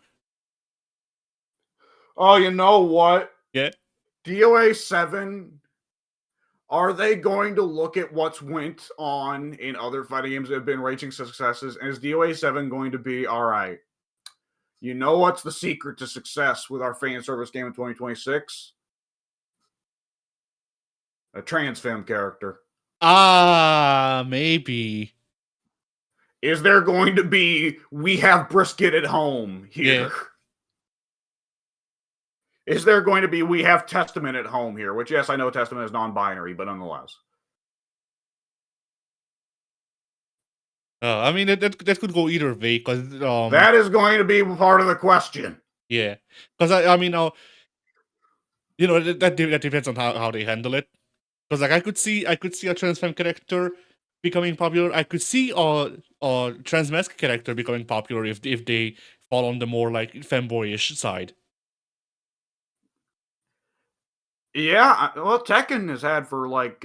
Oh, you know what? Yeah. DoA 7. Are they going to look at what's went on in other fighting games that have been raging successes? And is DoA 7 going to be, all right, you know what's the secret to success with our fan service game in 2026? A trans femme character. Maybe. Is there going to be we have brisket at home here? Yeah. Is there going to be we have Testament at home here? Which, yes, I know Testament is non-binary, but nonetheless. I mean, that could go either way, because That is going to be part of the question. yeah, because I mean, that depends on how they handle it. Because like I could see a trans femme character becoming popular. I could see a trans masc character becoming popular if they fall on the more like femboyish side. Yeah, well, Tekken has had for like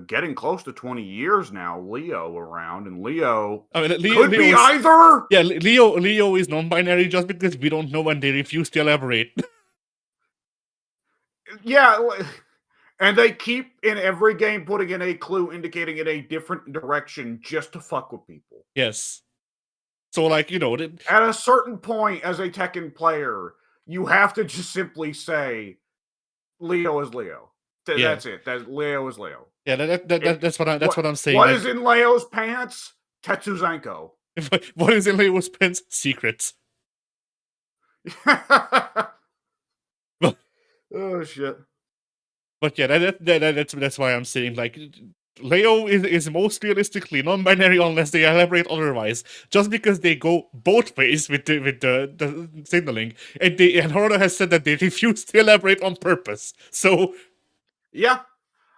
getting close to 20 years now Leo around, and Leo I mean, could be Leo is either. yeah, Leo is non-binary just because we don't know when they refuse to elaborate. Yeah, and they keep in every game putting in a clue indicating in a different direction just to fuck with people. Yes. So like At a certain point, as a Tekken player, you have to just simply say Leo is Leo. yeah, That's it. That Leo is Leo. yeah. That's what I'm saying. What Like, is in Leo's pants? Tetsuzanko. what is in Leo's pants? Secrets. Oh shit. But yeah, that's why I'm saying like Leo is most realistically non-binary unless they elaborate otherwise. Just because they go both ways with the signaling, and Horda has said that they refuse to elaborate on purpose. So Yeah.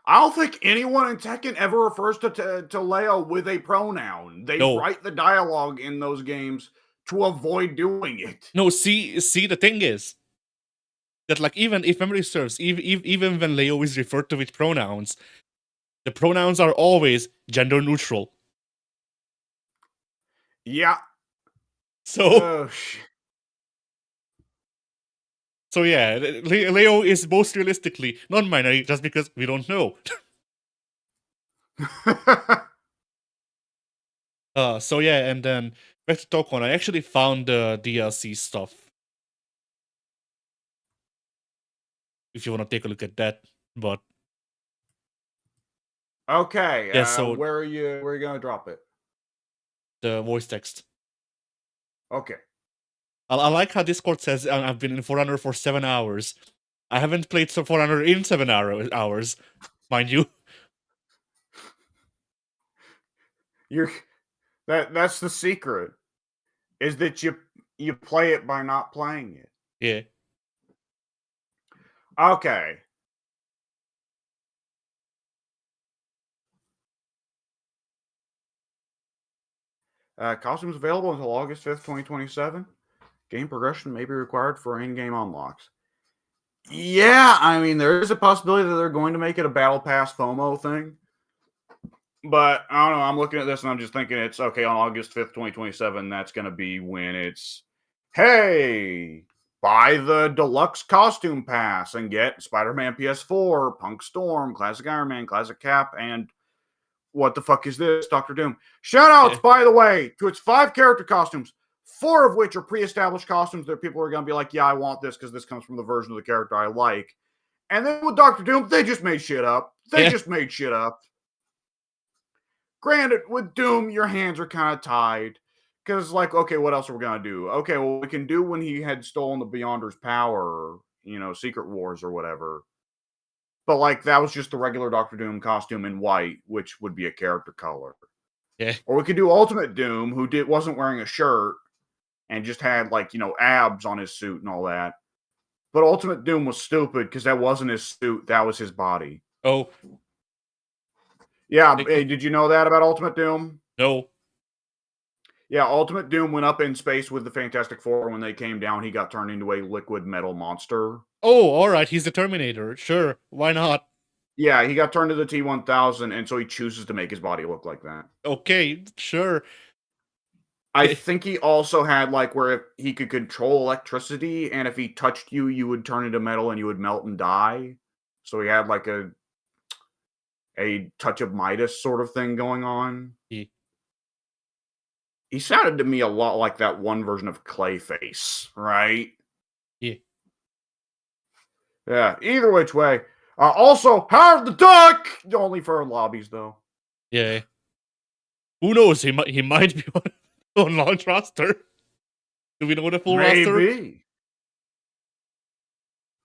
I don't think anyone in Tekken ever refers to Leo with a pronoun. They no, write the dialogue in those games to avoid doing it. no. See, the thing is that like even if memory serves, even when Leo is referred to with pronouns, the pronouns are always gender neutral. Yeah. So Oh shit. so yeah, Leo is most realistically non-binary just because we don't know. So yeah, and then back to Tokon, I actually found the DLC stuff. If you want to take a look at that, but Okay. yeah, so Where are you gonna drop it? the voice text. Okay. I like how Discord says I've been in For Honor for 7 hours. I haven't played For Honor in 7 hours, mind you. You're that's the secret. Is that you play it by not playing it. Yeah. Okay. Costumes available until August 5th, 2027. Game progression may be required for in-game unlocks. Yeah, I mean, there is a possibility that they're going to make it a Battle Pass FOMO thing. But I don't know. I'm looking at this and I'm just thinking it's okay on August 5th, 2027. That's going to be when it's, hey, buy the deluxe costume pass and get Spider Man PS4, Punk Storm, Classic Iron Man, Classic Cap, and what the fuck is this? Dr. Doom. Shout outs, by the way, to its 5 character costumes, 4 of which are pre established costumes that people are going to be like, yeah, I want this because this comes from the version of the character I like. And then with Dr. Doom, they just made shit up. They just made shit up. Granted, with Doom, your hands are kind of tied. Because, like, okay, what else are we going to do? Okay, well, we can do when he had stolen the Beyonder's power, Secret Wars or whatever. But, like, that was just the regular Doctor Doom costume in white, which would be a character color. Yeah. Or we could do Ultimate Doom, who wasn't wearing a shirt and just had, like, abs on his suit and all that. But Ultimate Doom was stupid because that wasn't his suit. That was his body. Oh. Yeah, hey, did you know that about Ultimate Doom? No. Yeah, Ultimate Doom went up in space with the Fantastic Four. When they came down, he got turned into a liquid metal monster. Oh, alright, he's the Terminator. Sure, why not? Yeah, he got turned to the T-1000, and so he chooses to make his body look like that. Okay, sure. I think he also had, like, where he could control electricity, and if he touched you, you would turn into metal and you would melt and die. So he had, like, a touch of Midas sort of thing going on. Yeah. He sounded to me a lot like that one version of Clayface, right? Yeah. Yeah, either which way. Also, Howard the Duck! Only for lobbies, though. Yeah. Who knows? He might be on launch roster. Do we know the full roster? Maybe.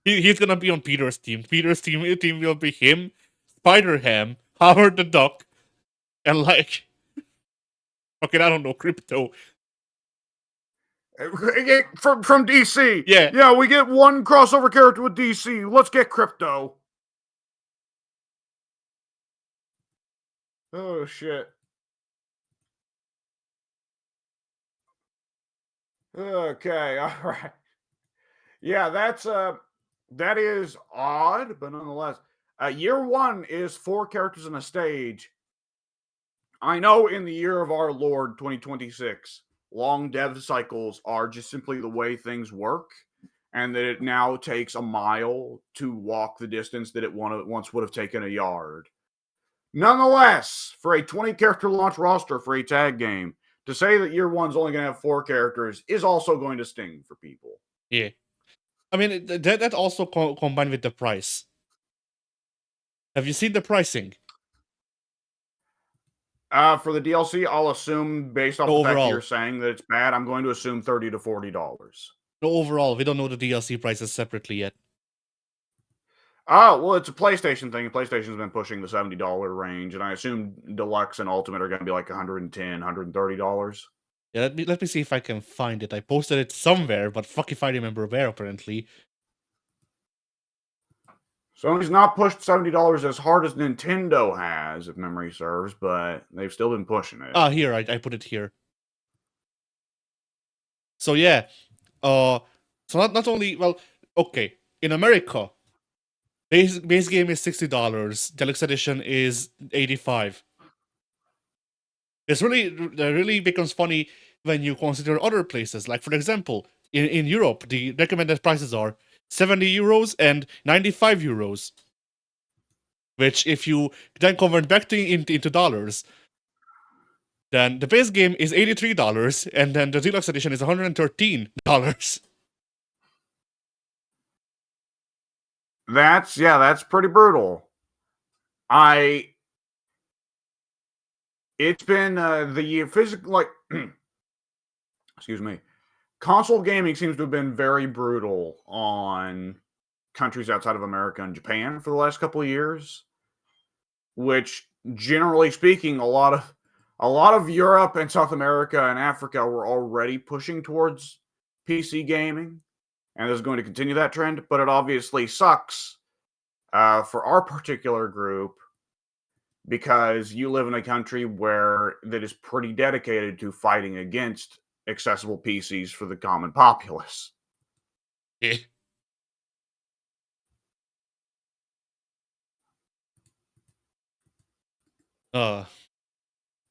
He's gonna be on Peter's team. Peter's team will be him, Spider Ham, Howard the Duck, and like okay, I don't know, Crypto. From DC. Yeah. Yeah, we get one crossover character with DC. Let's get Crypto. Oh shit. Okay, all right. Yeah, that is odd, but nonetheless. Year one is 4 characters in a stage. I know in the year of our Lord 2026, long dev cycles are just simply the way things work, and that it now takes a mile to walk the distance that it once would have taken a yard. Nonetheless, for a 20 character launch roster for a tag game, to say that year one's only going to have 4 characters is also going to sting for people. Yeah. I mean, that also combined with the price. Have you seen the pricing? For the DLC, I'll assume, based off the fact that you're saying that it's bad, I'm going to assume $30 to $40. No, overall, we don't know the DLC prices separately yet. Oh, well, it's a PlayStation thing. PlayStation's been pushing the $70 range, and I assume Deluxe and Ultimate are going to be like $110, $130. Yeah, let me see if I can find it. I posted it somewhere, but fuck if I remember where, apparently. Sony's not pushed $70 as hard as Nintendo has, if memory serves, but they've still been pushing it. Ah, here, I put it here. So yeah, so not only, well, okay, in America, base game is $60, Deluxe Edition is $85. It really becomes funny when you consider other places. Like, for example, in Europe, the recommended prices are 70 euros and 95 euros. Which, if you then convert back into dollars, then the base game is $83, and then the deluxe edition is $113. That's pretty brutal. It's been the physical, like, excuse me, console gaming seems to have been very brutal on countries outside of America and Japan for the last couple of years, which, generally speaking, a lot of Europe and South America and Africa were already pushing towards PC gaming, and is going to continue that trend. But it obviously sucks for our particular group, because you live in a country that is pretty dedicated to fighting against accessible PCs for the common populace. Yeah.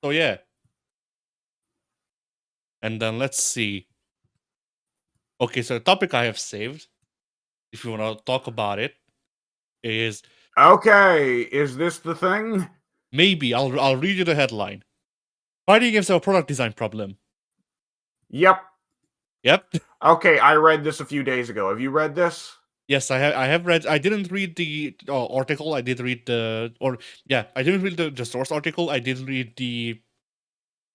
So yeah. And then let's see. Okay, so the topic I have saved, if you want to talk about it, is okay. Is this the thing? Maybe I'll read you the headline. Fighting games have a product design problem. Yep. Yep. Okay, I read this a few days ago. Have you read this? Yes, I have read. I didn't read the article. I did read I didn't read the source article. I did read the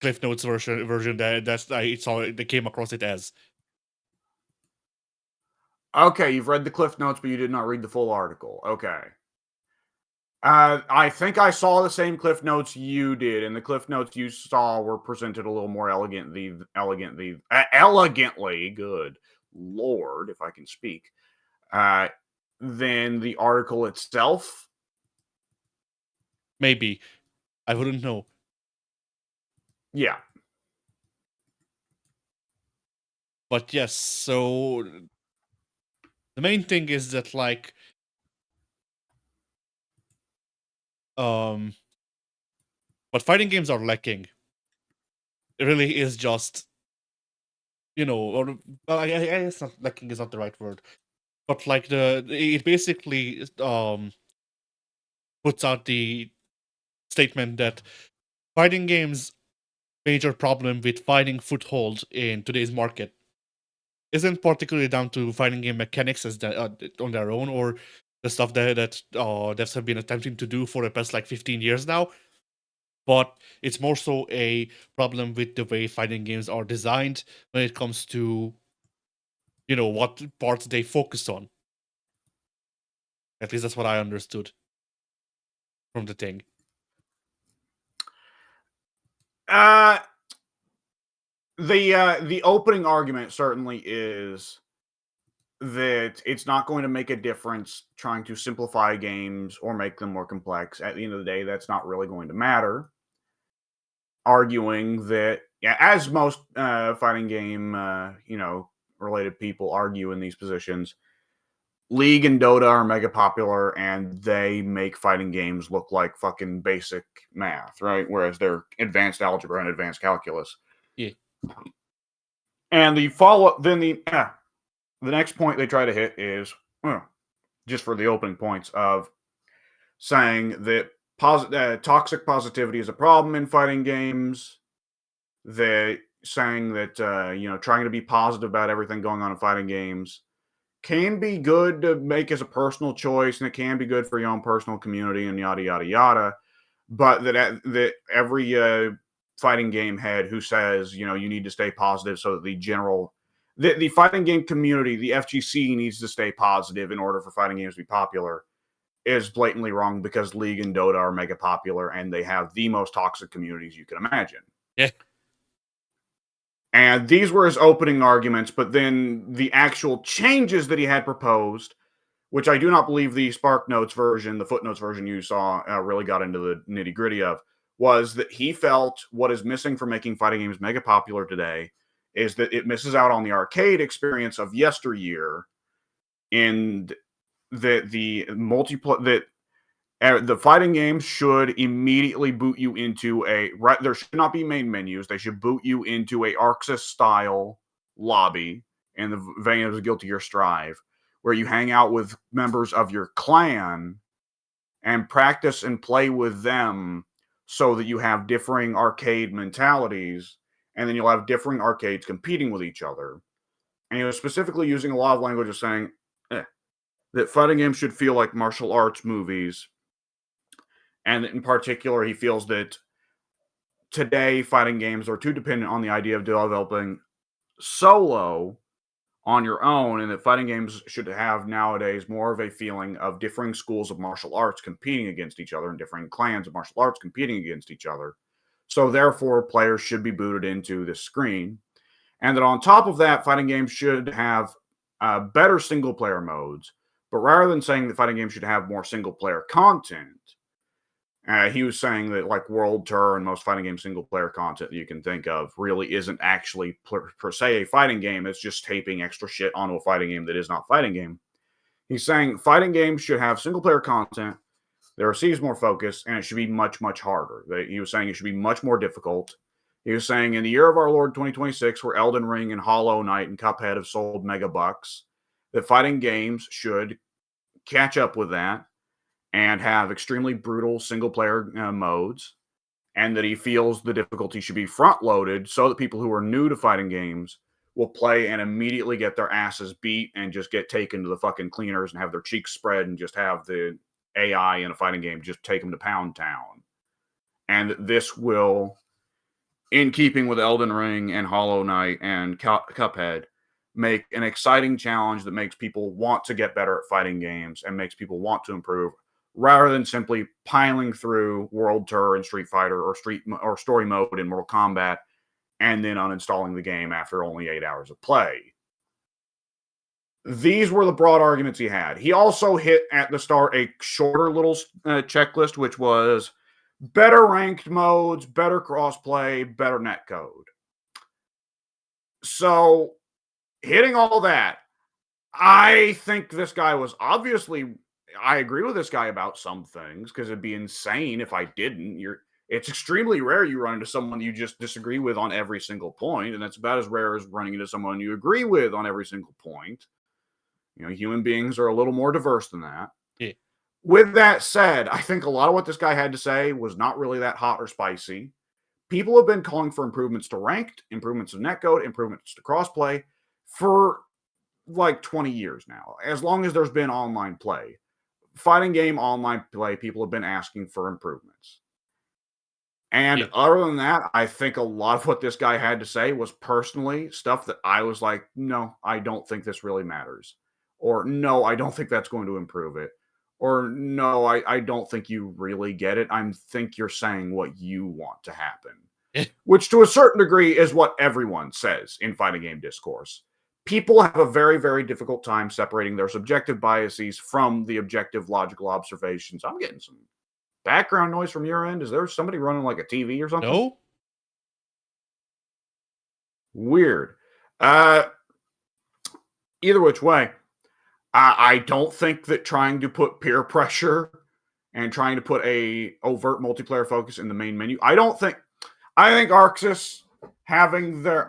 Cliff Notes version that I saw. They came across it as. Okay, you've read the Cliff Notes, but you did not read the full article. Okay. I think I saw the same Cliff Notes you did, and the Cliff Notes you saw were presented a little more elegantly. Good Lord, if I can speak. Than the article itself. Maybe. I wouldn't know. Yeah. But yes, so the main thing is that, like, but fighting games are lacking. It really is just, or well, I guess not, lacking is not the right word, but like it basically puts out the statement that fighting games' major problem with finding foothold in today's market isn't particularly down to fighting game mechanics as on their own, or the stuff that devs have been attempting to do for the past like 15 years now. but it's more so a problem with the way fighting games are designed when it comes to, what parts they focus on. At least that's what I understood from the thing. The opening argument certainly is that it's not going to make a difference trying to simplify games or make them more complex. At the end of the day, that's not really going to matter. Arguing that, yeah, as most fighting game, related people argue in these positions, League and Dota are mega popular and they make fighting games look like fucking basic math, right? Whereas they're advanced algebra and advanced calculus. Yeah. And the follow-up, then the next point they try to hit is, just for the opening points of saying that toxic positivity is a problem in fighting games. They saying that trying to be positive about everything going on in fighting games can be good to make as a personal choice, and it can be good for your own personal community and yada yada yada. But that every fighting game head who says you need to stay positive so that the fighting game community, the FGC, needs to stay positive in order for fighting games to be popular is blatantly wrong, because League and Dota are mega popular and they have the most toxic communities you can imagine. Yeah. And these were his opening arguments, but then the actual changes that he had proposed, which I do not believe the Spark Notes version, the footnotes version you saw, really got into the nitty gritty of, was that he felt what is missing from making fighting games mega popular today is that it misses out on the arcade experience of yesteryear, and that the the fighting games should immediately boot you into there should not be main menus. They should boot you into a Arxis style lobby in the vein of the Guilty Gear Strive, where you hang out with members of your clan and practice and play with them, so that you have differing arcade mentalities, and then you'll have differing arcades competing with each other. And he was specifically using a lot of language of saying that fighting games should feel like martial arts movies. And in particular, he feels that today fighting games are too dependent on the idea of developing solo on your own, and that fighting games should have nowadays more of a feeling of differing schools of martial arts competing against each other and differing clans of martial arts competing against each other. So therefore, players should be booted into this screen. And that on top of that, fighting games should have better single player modes. But rather than saying that fighting games should have more single player content, he was saying that like World Tour and most fighting game single player content that you can think of really isn't actually per se a fighting game. It's just taping extra shit onto a fighting game that is not fighting game. He's saying fighting games should have single player content that receives more focus, and it should be much, much harder. He was saying it should be much more difficult. He was saying in the year of our Lord 2026, where Elden Ring and Hollow Knight and Cuphead have sold mega bucks, that fighting games should catch up with that and have extremely brutal single-player modes, and that he feels the difficulty should be front-loaded so that people who are new to fighting games will play and immediately get their asses beat and just get taken to the fucking cleaners and have their cheeks spread and just have the AI in a fighting game just take them to Pound Town. And this will, in keeping with Elden Ring and Hollow Knight and Cuphead, make an exciting challenge that makes people want to get better at fighting games and makes people want to improve, rather than simply piling through World Tour and Street Fighter or story mode in Mortal Kombat and then uninstalling the game after only 8 hours of play. These were the broad arguments he had. He also hit at the start a shorter little checklist, which was better ranked modes, better crossplay, better netcode. So, hitting all that, I think this guy was obviously, I agree with this guy about some things, because it'd be insane if I didn't. It's extremely rare you run into someone you just disagree with on every single point, and that's about as rare as running into someone you agree with on every single point. Human beings are a little more diverse than that. Yeah. With that said, I think a lot of what this guy had to say was not really that hot or spicy. People have been calling for improvements to ranked, improvements to netcode, improvements to crossplay for like 20 years now. As long as there's been online play, fighting game online play, people have been asking for improvements. And Yeah. other than that, I think a lot of what this guy had to say was personally stuff that I was like, no, I don't think this really matters. Or no, I don't think that's going to improve it. Or no, I don't think you really get it. I think you're saying what you want to happen. Which to a certain degree is what everyone says in fighting game discourse. People have a very, very difficult time separating their subjective biases from the objective logical observations. I'm getting some background noise from your end. Is there somebody running like a TV or something? No? Weird. Either which way, I don't think that trying to put peer pressure and trying to put a overt multiplayer focus in the main menu. I think Arxis having their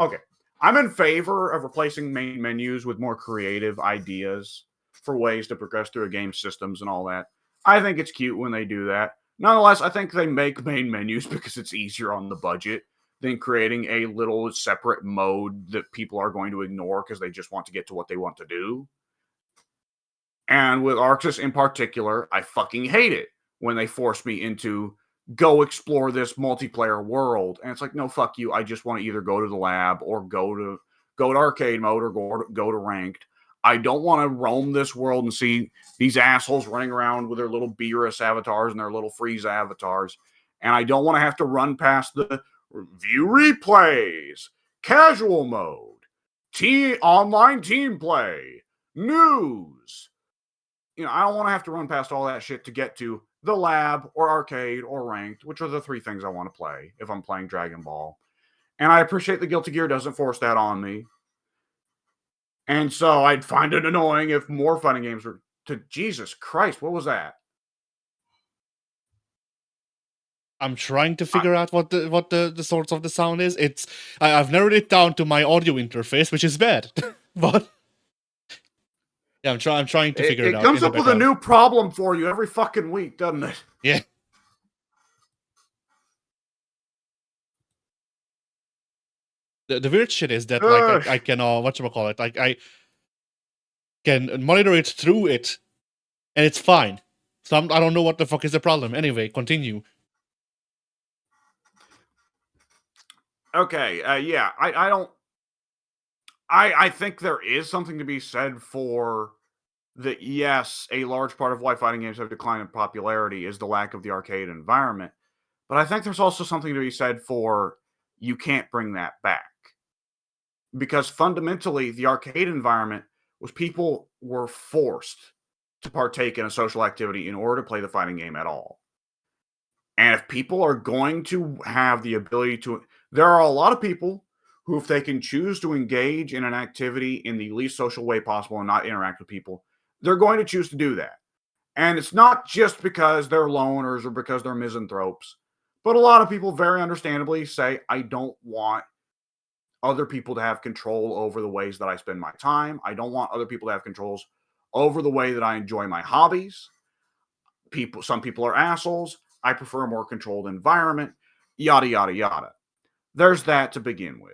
okay. I'm in favor of replacing main menus with more creative ideas for ways to progress through a game systems and all that. I think it's cute when they do that. Nonetheless, I think they make main menus because it's easier on the budget than creating a little separate mode that people are going to ignore because they just want to get to what they want to do. And with Arxis in particular, I fucking hate it when they force me into go explore this multiplayer world. And it's like, no, fuck you. I just want to either go to the lab or go to arcade mode or go to ranked. I don't want to roam this world and see these assholes running around with their little Beerus avatars and their little Frieza avatars. And I don't want to have to run past the view replays, casual mode, online team play, news. I don't want to have to run past all that shit to get to the lab or arcade or ranked, which are the three things I want to play if I'm playing Dragon Ball. And I appreciate the Guilty Gear doesn't force that on me. And so I'd find it annoying if more fighting games were to Jesus Christ, what was that? I'm trying to figure out what the source of the sound is. I've narrowed it down to my audio interface, which is bad. But yeah, I'm trying to figure it out. It comes up with a new problem for you every fucking week, doesn't it? Yeah. The weird shit is that like I can whatchamacallit, like I can monitor it through it, and it's fine. So I don't know what the fuck is the problem. Anyway, continue. Okay, yeah, I don't. I think there is something to be said for that. Yes, a large part of why fighting games have declined in popularity is the lack of the arcade environment. But I think there's also something to be said for you can't bring that back. Because fundamentally, the arcade environment was people were forced to partake in a social activity in order to play the fighting game at all. And if people are going to have the ability to, there are a lot of people who, if they can choose to engage in an activity in the least social way possible and not interact with people, they're going to choose to do that. And it's not just because they're loners or because they're misanthropes, but a lot of people very understandably say, I don't want other people to have control over the ways that I spend my time. I don't want other people to have controls over the way that I enjoy my hobbies. Some people are assholes. I prefer a more controlled environment, yada, yada, yada. There's that to begin with.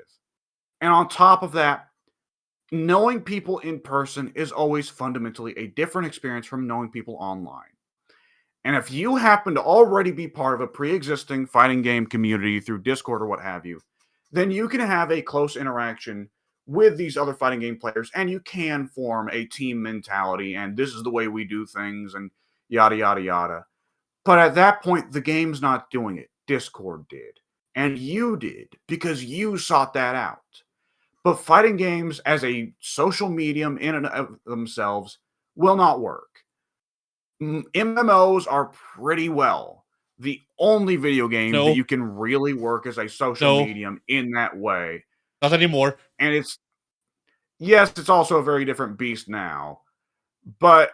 And on top of that, knowing people in person is always fundamentally a different experience from knowing people online. And if you happen to already be part of a pre-existing fighting game community through Discord or what have you, then you can have a close interaction with these other fighting game players and you can form a team mentality and this is the way we do things and yada, yada, yada. But at that point, the game's not doing it. Discord did. And you did because you sought that out. But fighting games as a social medium in and of themselves will not work. MMOs are pretty well the only video game that you can really work as a social medium in that way. Not anymore. And it's also a very different beast now. But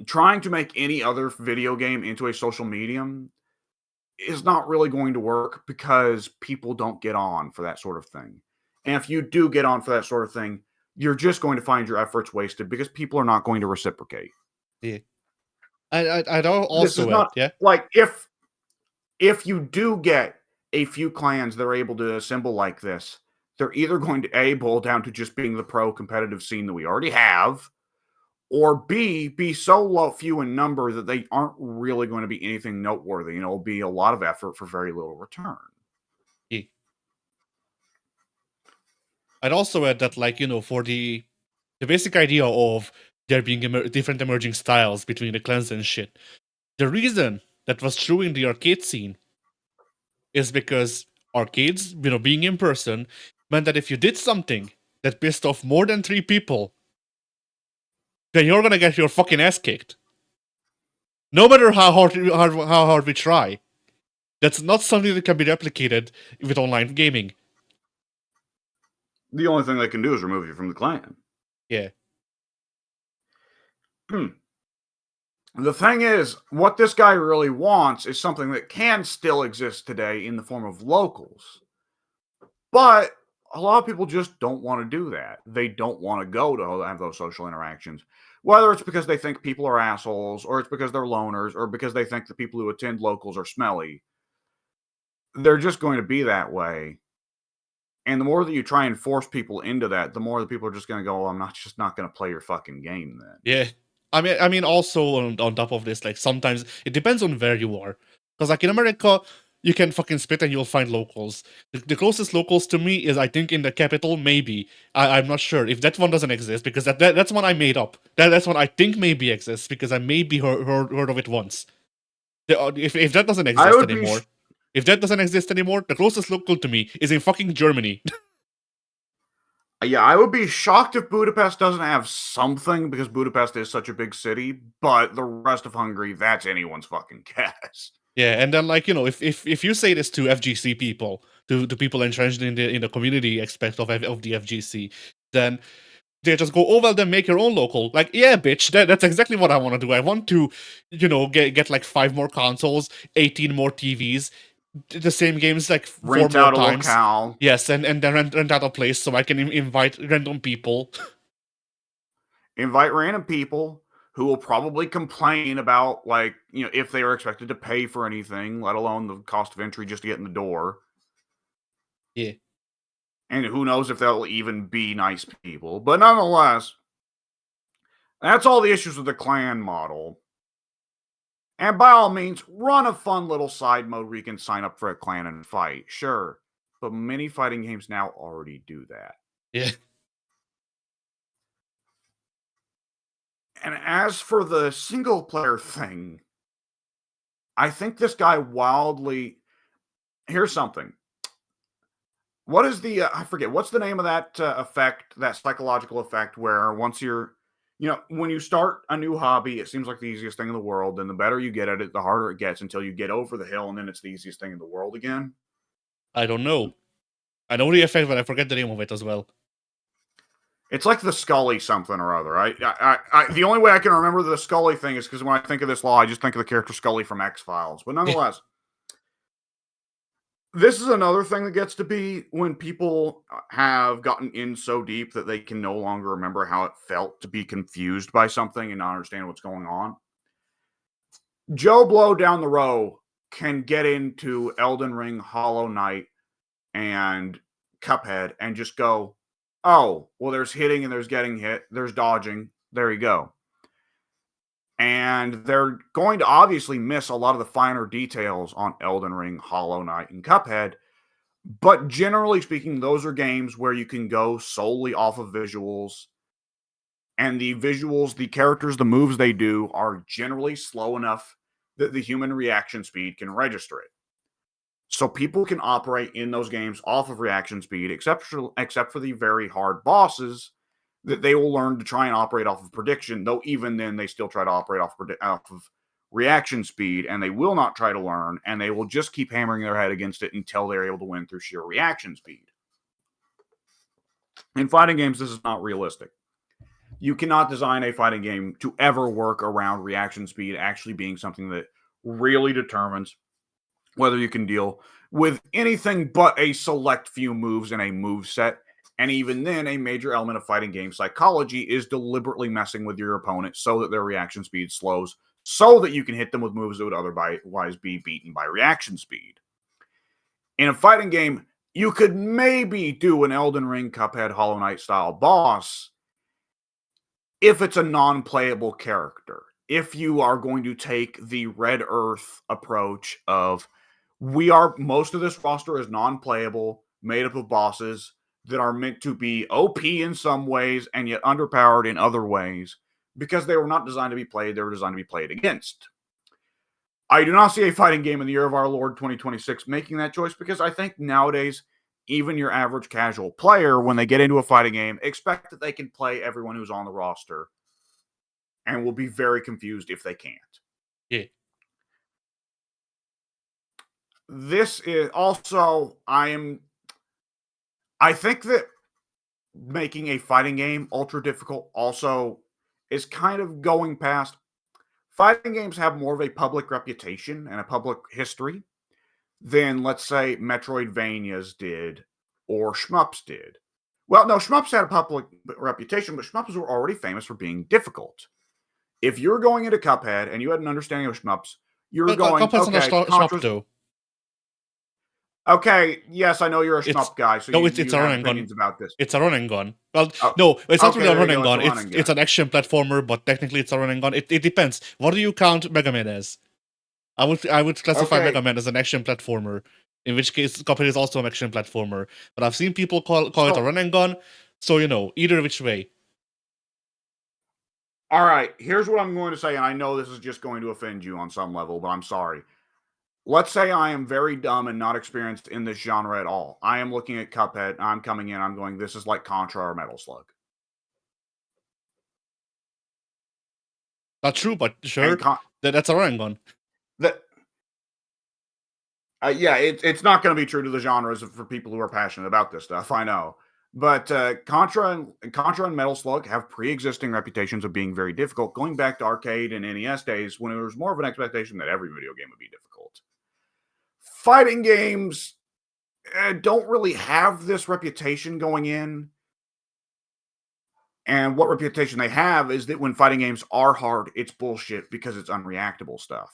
trying to make any other video game into a social medium is not really going to work because people don't get on for that sort of thing. And if you do get on for that sort of thing, you're just going to find your efforts wasted because people are not going to reciprocate. Yeah. I'd also this is not yeah. Like if you do get a few clans that are able to assemble like this, they're either going to boil down to just being the pro competitive scene that we already have, or B, be so few in number that they aren't really going to be anything noteworthy. It'll be a lot of effort for very little return. Yeah. I'd also add that, for the basic idea of there being different emerging styles between the clans and shit, the reason that was true in the arcade scene is because arcades, being in person, meant that if you did something that pissed off more than 3 people, then you're gonna get your fucking ass kicked. No matter how hard we try. That's not something that can be replicated with online gaming. The only thing they can do is remove you from the clan. Yeah. The thing is, what this guy really wants is something that can still exist today in the form of locals. But a lot of people just don't want to do that. They don't want to go to have those social interactions. Whether it's because they think people are assholes, or it's because they're loners, or because they think the people who attend locals are smelly. They're just going to be that way. And the more that you try and force people into that, the more the people are just going to go, I'm just not going to play your fucking game then. Yeah. I mean, also on top of this, sometimes it depends on where you are. Because in America, you can fucking spit and you'll find locals. The closest locals to me is, I think, in the capital, maybe. I'm not sure if that one doesn't exist, because that's one I made up. That's one I think maybe exists, because I maybe heard of it once. If that doesn't exist anymore, the closest local to me is in fucking Germany. Yeah, I would be shocked if Budapest doesn't have something, because Budapest is such a big city, but the rest of Hungary, that's anyone's fucking guess. Yeah, and then if you say this to FGC people, to people entrenched in the community aspect of the FGC, then they just go, oh well, then make your own local. Yeah, bitch, that's exactly what I want to do. I want to, get 5 more consoles, 18 more TVs, the same games 4 Rent more out a times. locale. Yes, and then rent out a place so I can invite random people. Invite random people who will probably complain about, if they are expected to pay for anything, let alone the cost of entry just to get in the door. Yeah. And who knows if they'll even be nice people. But nonetheless, that's all the issues with the clan model. And by all means, run a fun little side mode where you can sign up for a clan and fight. Sure. But many fighting games now already do that. Yeah. And as for the single player thing, I think this guy wildly. Here's something. What is the I forget what's the name of that effect, that psychological effect, where once you're, when you start a new hobby, it seems like the easiest thing in the world. And the better you get at it, the harder it gets until you get over the hill, and then it's the easiest thing in the world again. I don't know. I know the effect, but I forget the name of it as well. It's like the Scully something or other. The only way I can remember the Scully thing is because when I think of this law, I just think of the character Scully from X-Files. But nonetheless, this is another thing that gets to be when people have gotten in so deep that they can no longer remember how it felt to be confused by something and not understand what's going on. Joe Blow down the row can get into Elden Ring, Hollow Knight, and Cuphead and just go, oh, well, there's hitting and there's getting hit. There's dodging. There you go. And they're going to obviously miss a lot of the finer details on Elden Ring, Hollow Knight, and Cuphead. But generally speaking, those are games where you can go solely off of visuals. And the visuals, the characters, the moves they do are generally slow enough that the human reaction speed can register it. So people can operate in those games off of reaction speed, except for the very hard bosses that they will learn to try and operate off of prediction, though even then they still try to operate off of reaction speed, and they will not try to learn, and they will just keep hammering their head against it until they're able to win through sheer reaction speed. In fighting games, this is not realistic. You cannot design a fighting game to ever work around reaction speed actually being something that really determines whether you can deal with anything but a select few moves in a move set. And even then, a major element of fighting game psychology is deliberately messing with your opponent so that their reaction speed slows, so that you can hit them with moves that would otherwise be beaten by reaction speed. In a fighting game, you could maybe do an Elden Ring, Cuphead, Hollow Knight style boss if it's a non-playable character. If you are going to take the Red Earth approach of most of this roster is non-playable, made up of bosses that are meant to be OP in some ways and yet underpowered in other ways because they were not designed to be played, they were designed to be played against. I do not see a fighting game in the year of our Lord 2026 making that choice because I think nowadays, even your average casual player, when they get into a fighting game, expect that they can play everyone who's on the roster and will be very confused if they can't. Yeah. This is also, I think that making a fighting game ultra difficult also is kind of going past. Fighting games have more of a public reputation and a public history than, let's say, Metroidvanias did or Shmups did. Well, no, Shmups had a public reputation, but Shmups were already famous for being difficult. If you're going into Cuphead and you had an understanding of Shmups, you're going, Cuphead's not a okay, shmup, though. Okay, yes, I know you're a shmup guy, so no, you it's a have run and gun. opinions about this. It's a run and gun. Well, no, it's not okay, really a there run you and go, gun. it's a run and It's an action platformer, but technically it's a run and gun. It depends. What do you count Mega Man as? I would classify Okay. Mega Man as an action platformer. In which case, Cuphead is also an action platformer. But I've seen people call it a run and gun. So either which way. All right, here's what I'm going to say, and I know this is just going to offend you on some level, but I'm sorry. Let's say I am very dumb and not experienced in this genre at all. I am looking at Cuphead, I'm coming in, I'm going, this is like Contra or Metal Slug. Not true, but sure. That's a run and gun. Yeah, it's not going to be true to the genres for people who are passionate about this stuff, I know. But Contra and Metal Slug have pre-existing reputations of being very difficult, going back to arcade and NES days when there was more of an expectation that every video game would be difficult. Fighting games don't really have this reputation going in. And what reputation they have is that when fighting games are hard, it's bullshit because it's unreactable stuff.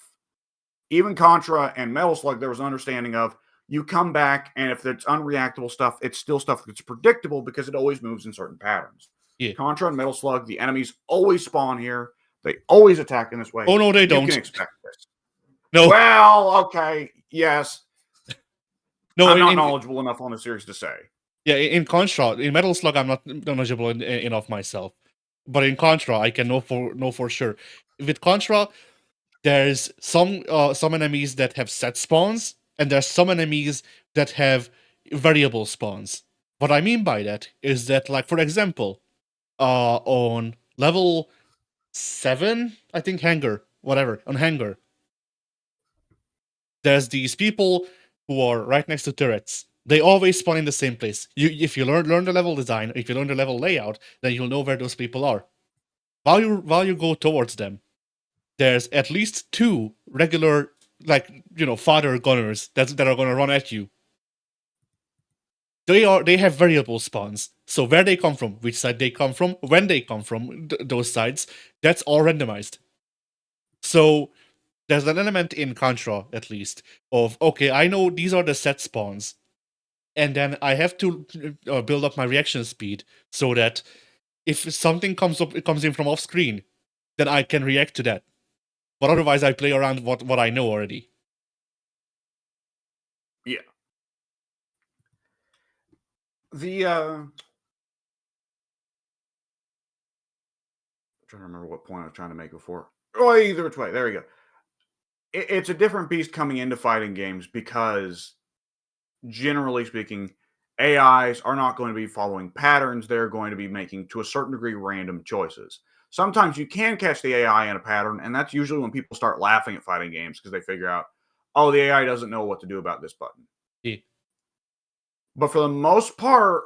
Even Contra and Metal Slug, there was an understanding of you come back, and if it's unreactable stuff, it's still stuff that's predictable because it always moves in certain patterns. Yeah. Contra and Metal Slug, the enemies always spawn here. They always attack in this way. Oh, no, they don't. You can expect this. No. Well, okay, yes. No, I'm not knowledgeable enough on the series to say. Yeah, in Contra, in Metal Slug, I'm not knowledgeable enough myself. But in Contra, I can know for sure. With Contra, there's some enemies that have set spawns, and there's some enemies that have variable spawns. What I mean by that is that, like, for example, on level 7, I think on Hangar, there's these people who are right next to turrets. They always spawn in the same place. If you learn the level design, if you learn the level layout, then you'll know where those people are. While you go towards them, there's at least 2 regular, fodder gunners that are gonna run at you. They have variable spawns. So where they come from, which side they come from, when they come from, those sides, that's all randomized. So there's an element in Contra, at least, of, okay, I know these are the set spawns, and then I have to build up my reaction speed so that if something comes in from off screen, then I can react to that. But otherwise, I play around what I know already. Yeah. I'm trying to remember what point I was trying to make before. Oh, either which way. There we go. It's a different beast coming into fighting games because, generally speaking, AIs are not going to be following patterns. They're going to be making, to a certain degree, random choices. Sometimes you can catch the AI in a pattern, and that's usually when people start laughing at fighting games because they figure out, oh, the AI doesn't know what to do about this button. Yeah. But for the most part,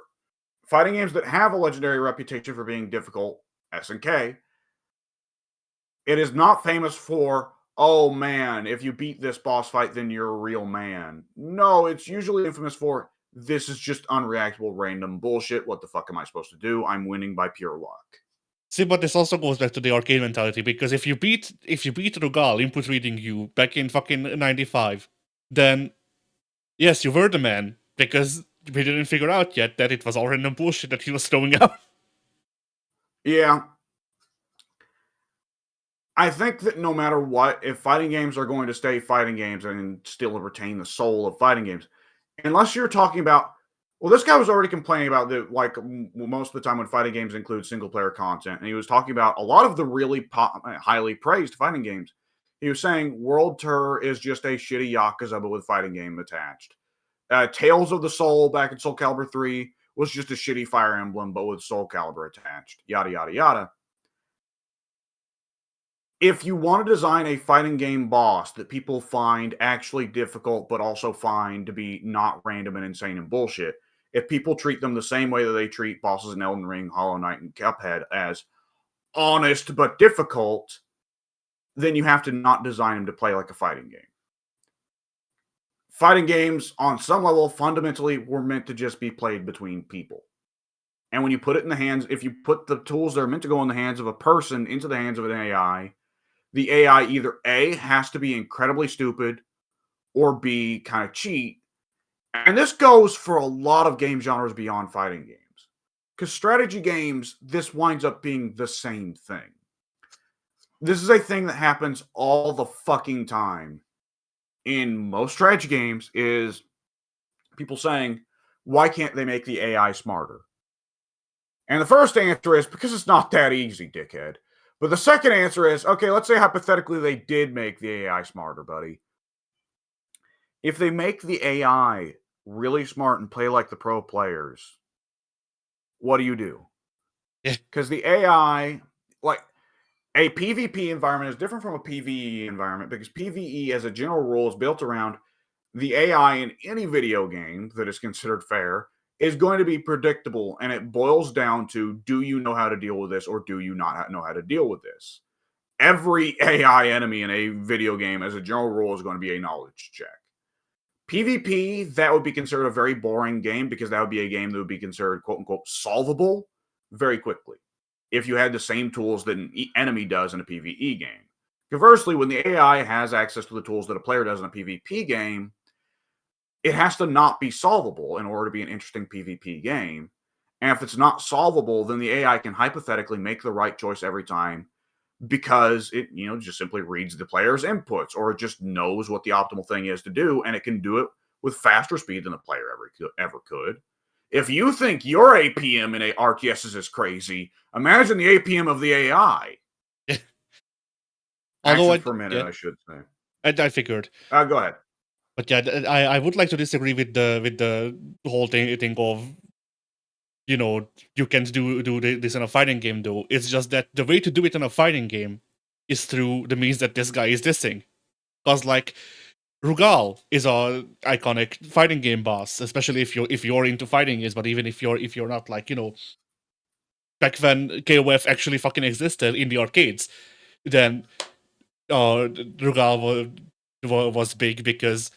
fighting games that have a legendary reputation for being difficult, SNK, it is not famous for, oh man, if you beat this boss fight, then you're a real man. No, it's usually infamous for, this is just unreactable random bullshit. What the fuck am I supposed to do? I'm winning by pure luck. See, but this also goes back to the arcade mentality, because if you beat Rugal input reading you back in fucking 95, then yes, you were the man, because we didn't figure out yet that it was all random bullshit that he was throwing out. Yeah. I think that no matter what, if fighting games are going to stay fighting games and still retain the soul of fighting games, unless you're talking about, well, this guy was already complaining about that, like most of the time when fighting games include single player content, and he was talking about a lot of the really highly praised fighting games. He was saying World Tour is just a shitty Yakuza but with fighting game attached. Tales of the Soul back in Soul Calibur 3 was just a shitty Fire Emblem but with Soul Calibur attached. Yada yada yada. If you want to design a fighting game boss that people find actually difficult, but also find to be not random and insane and bullshit, if people treat them the same way that they treat bosses in Elden Ring, Hollow Knight, and Cuphead as honest but difficult, then you have to not design them to play like a fighting game. Fighting games, on some level, fundamentally were meant to just be played between people. And when you put it in the hands, if you put the tools that are meant to go in the hands of a person into the hands of an AI, the AI either A, has to be incredibly stupid, or B, kind of cheat. And this goes for a lot of game genres beyond fighting games. Because strategy games, this winds up being the same thing. This is a thing that happens all the fucking time in most strategy games, is people saying, why can't they make the AI smarter? And the first answer is, because it's not that easy, dickhead. But the second answer is, okay, let's say hypothetically they did make the AI smarter, buddy. If they make the AI really smart and play like the pro players, what do you do? Yeah. Because the AI, like a PvP environment is different from a PvE environment, because PvE as a general rule is built around the AI in any video game that is considered fair is going to be predictable, and it boils down to, do you know how to deal with this or do you not know how to deal with this? Every AI enemy in a video game as a general rule is going to be a knowledge check. PvP, that would be considered a very boring game, because that would be a game that would be considered quote unquote solvable very quickly if you had the same tools that an enemy does in a PvE game. Conversely, when the AI has access to the tools that a player does in a PvP game, it has to not be solvable in order to be an interesting PvP game. And if it's not solvable, then the AI can hypothetically make the right choice every time, because it, just simply reads the player's inputs, or it just knows what the optimal thing is to do, and it can do it with faster speed than the player ever could. If you think your APM in RTSs is crazy, imagine the APM of the AI. Although Actually, for a minute, I should say. I figured. Go ahead. But yeah, I would like to disagree with the whole thing of, you can't do this in a fighting game, though. It's just that the way to do it in a fighting game is through the means that this guy is dissing. Because, like, Rugal is a iconic fighting game boss, especially if you're into fighting games, but even if you're not, like, back when KOF actually fucking existed in the arcades, then Rugal was big because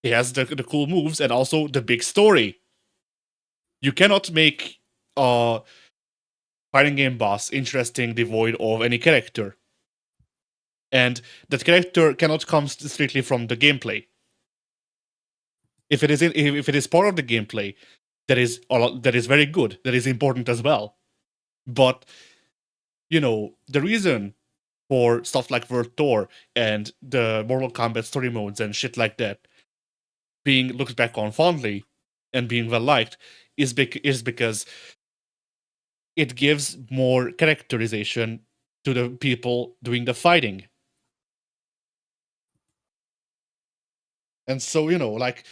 he has the cool moves and also the big story. You cannot make a fighting game boss interesting devoid of any character. And that character cannot come strictly from the gameplay. If it is part of the gameplay, that is very good. That is important as well. But the reason for stuff like World Tour and the Mortal Kombat story modes and shit like that being looked back on fondly and being well liked is because it gives more characterization to the people doing the fighting. And so, like,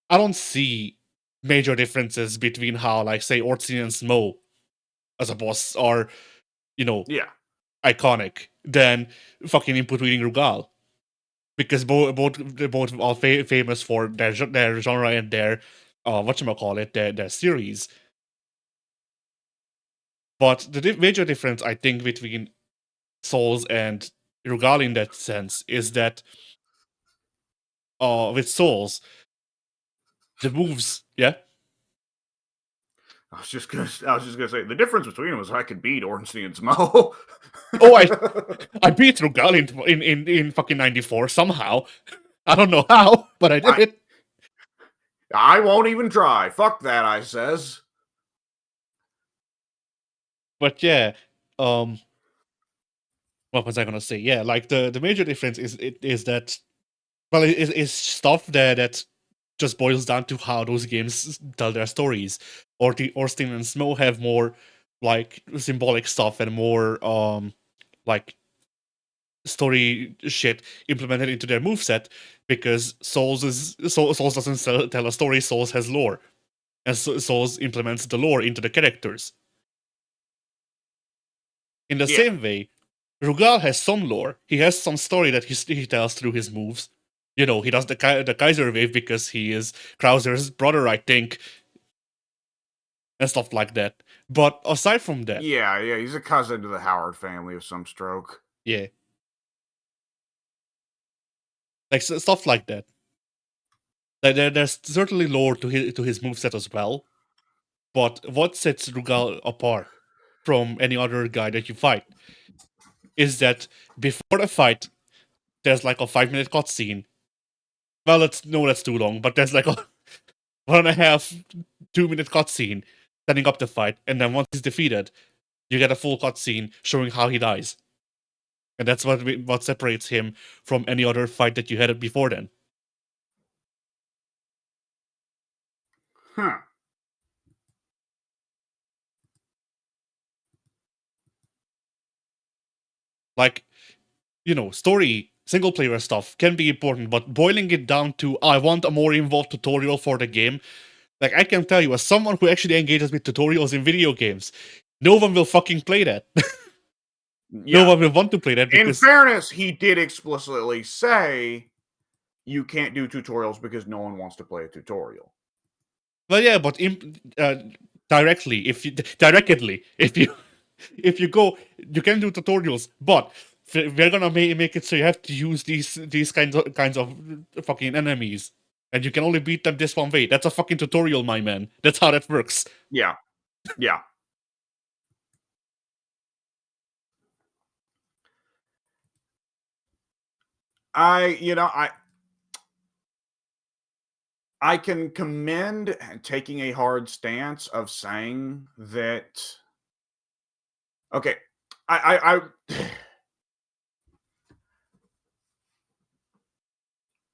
I don't see major differences between how, like, say, Ortsin and Smo as a boss are, Yeah. iconic than fucking input reading Rugal. Because they're both all famous for their genre and their whatchamacallit, their series. But the major difference, I think, between Souls and Rugal in that sense is that with Souls, the moves, yeah. I was just gonna say the difference between them was I could beat Ornstein and Smo. Oh, I beat Rugal in fucking 94 somehow. I don't know how, but I did it. I won't even try. Fuck that, I says. But yeah, what was I gonna say? Yeah, like the major difference is that, well, it is stuff that just boils down to how those games tell their stories. Or Steam and Snow have more like symbolic stuff and more like story shit implemented into their moveset, because Souls doesn't tell a story. Souls has lore, and Souls implements the lore into the characters. In the Yeah. same way, Rugal has some lore. He has some story that he tells through his moves. You know, he does the Kaiser wave because he is Krauser's brother, I think, and stuff like that. But aside from that, Yeah, he's a cousin to the Howard family of some stroke. yeah, like stuff like that. Like there's certainly lore to his moveset as well. But what sets Rugal apart from any other guy that you fight is that before the fight, there's like a 5-minute cutscene. Well, that's too long, but there's like a 1.5, 2-minute cutscene setting up the fight, and then once he's defeated, you get a full cutscene showing how he dies, and that's what separates him from any other fight that you had before then. Huh. Like, you know, story single player stuff can be important, but boiling it down to I want a more involved tutorial for the game. Like, I can tell you, as someone who actually engages with tutorials in video games, no one will fucking play that. No Yeah. one will want to play that In because, fairness, he did explicitly say you can't do tutorials because no one wants to play a tutorial. well, yeah, but directly, if you go, you can do tutorials, but we're gonna make it so you have to use these kinds of fucking enemies, and you can only beat them this one way. That's a fucking tutorial, my man. That's how that works. Yeah. Yeah. I can commend taking a hard stance of saying that. Okay, I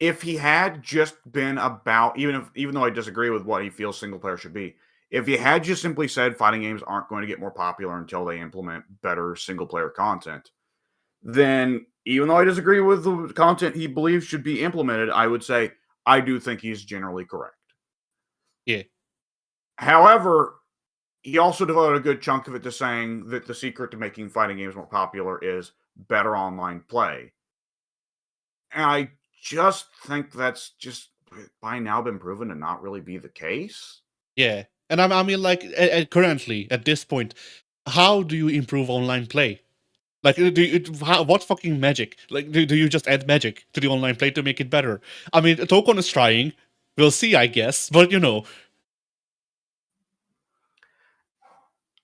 if he had just been about, even though I disagree with what he feels single player should be, if he had just simply said fighting games aren't going to get more popular until they implement better single player content, then even though I disagree with the content he believes should be implemented, I would say I do think he's generally correct. Yeah, However, he also devoted a good chunk of it to saying that the secret to making fighting games more popular is better online play. And I just think that's just by now been proven to not really be the case. yeah, and I mean, like, currently at this point, how do you improve online play? Like, what fucking magic? Like, do you just add magic to the online play to make it better? I mean, Tokon is trying. We'll see, I guess. But you know,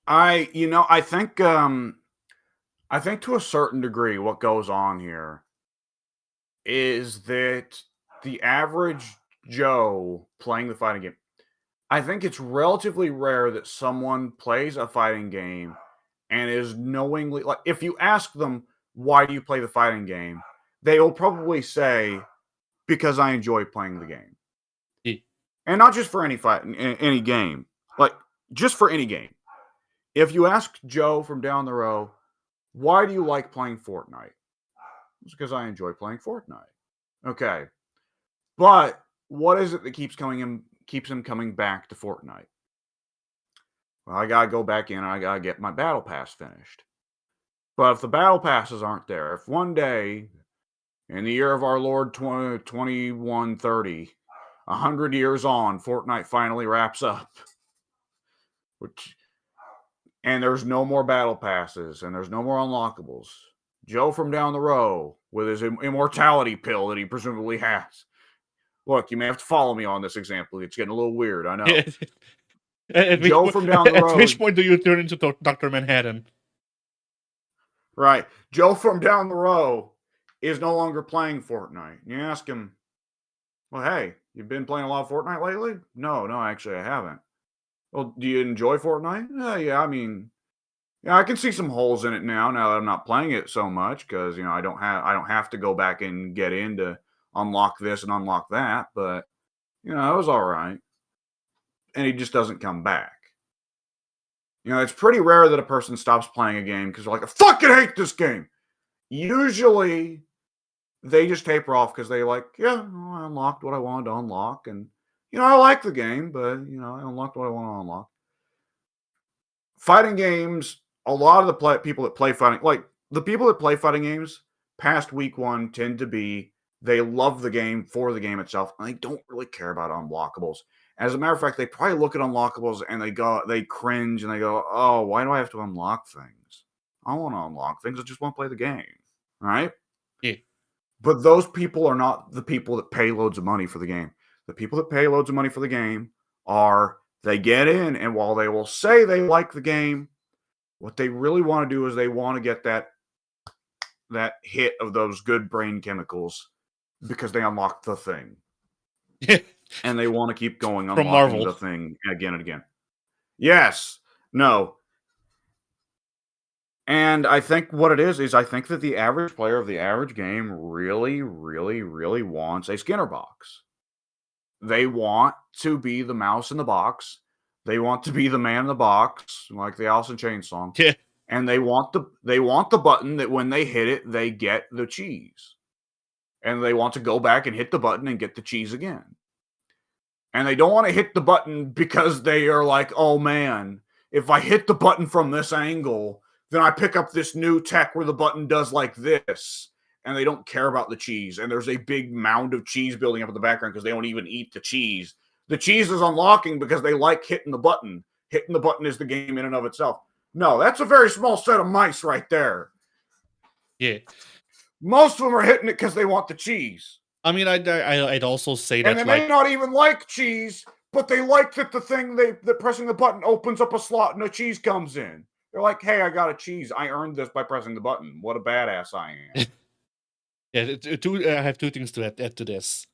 I think to a certain degree what goes on here is that the average Joe playing the fighting game, I think it's relatively rare that someone plays a fighting game and is knowingly, like, if you ask them why do you play the fighting game, they will probably say because I enjoy playing the game. yeah, And not just for any any game, like just for any game. If you ask Joe from down the row, why do you like playing Fortnite? It's because I enjoy playing Fortnite. Okay. But what is it that keeps him coming back to Fortnite? Well, I gotta go back in and I gotta get my battle pass finished. But if the battle passes aren't there, if one day in the year of our Lord 2130, 100 years on, Fortnite finally wraps up, which and there's no more battle passes and there's no more unlockables. Joe from down the row with his immortality pill that he presumably has. Look, you may have to follow me on this example. It's getting a little weird, I know. yeah. At which Joe point, from down the at which road, point do you turn into Doctor Manhattan? right? Joe from down the row is no longer playing Fortnite. You ask him, well, hey, you've been playing a lot of Fortnite lately? No, actually, I haven't. Well, do you enjoy Fortnite? Yeah, I mean, Yeah, I can see some holes in it now. Now that I'm not playing it so much, because I don't have to go back and get in to unlock this and unlock that. But it was all right, and he just doesn't come back. It's pretty rare that a person stops playing a game because they're like, I fucking hate this game. Usually, they just taper off because they like, yeah, well, I unlocked what I wanted to unlock, and I like the game, but I unlocked what I want to unlock. Fighting games, a lot of the people that play fighting, like the people that play fighting games past week one, tend to be they love the game for the game itself, and they don't really care about unlockables. As a matter of fact, they probably look at unlockables and they cringe and they go, "Oh, why do I have to unlock things? I don't want to unlock things. I just want to play the game." Right? Yeah. But those people are not the people that pay loads of money for the game. The people that pay loads of money for the game they get in, and while they will say they like the game, what they really want to do is they want to get that hit of those good brain chemicals because they unlocked the thing. Yeah. And they want to keep going, From unlocking Marvel. the thing again and again. Yes. No. And I think what it is I think that the average player of the average game really, really, really wants a Skinner box. They want to be the mouse in the box. They want to be the man in the box, like the Alice in Chains song. Yeah. And they want the button that when they hit it, they get the cheese. And they want to go back and hit the button and get the cheese again. And they don't want to hit the button because they are like, oh man, if I hit the button from this angle, then I pick up this new tech where the button does like this. And they don't care about the cheese. And there's a big mound of cheese building up in the background because they don't even eat the cheese. The cheese is unlocking because they like hitting the button. Hitting the button is the game in and of itself. No, that's a very small set of mice right there. Yeah. Most of them are hitting it because they want the cheese. I mean, I'd also say that, and they may not even like cheese, but they like that the thing that pressing the button opens up a slot and a cheese comes in. They're like, hey, I got a cheese. I earned this by pressing the button. What a badass I am. Yeah, I have two things to add to this.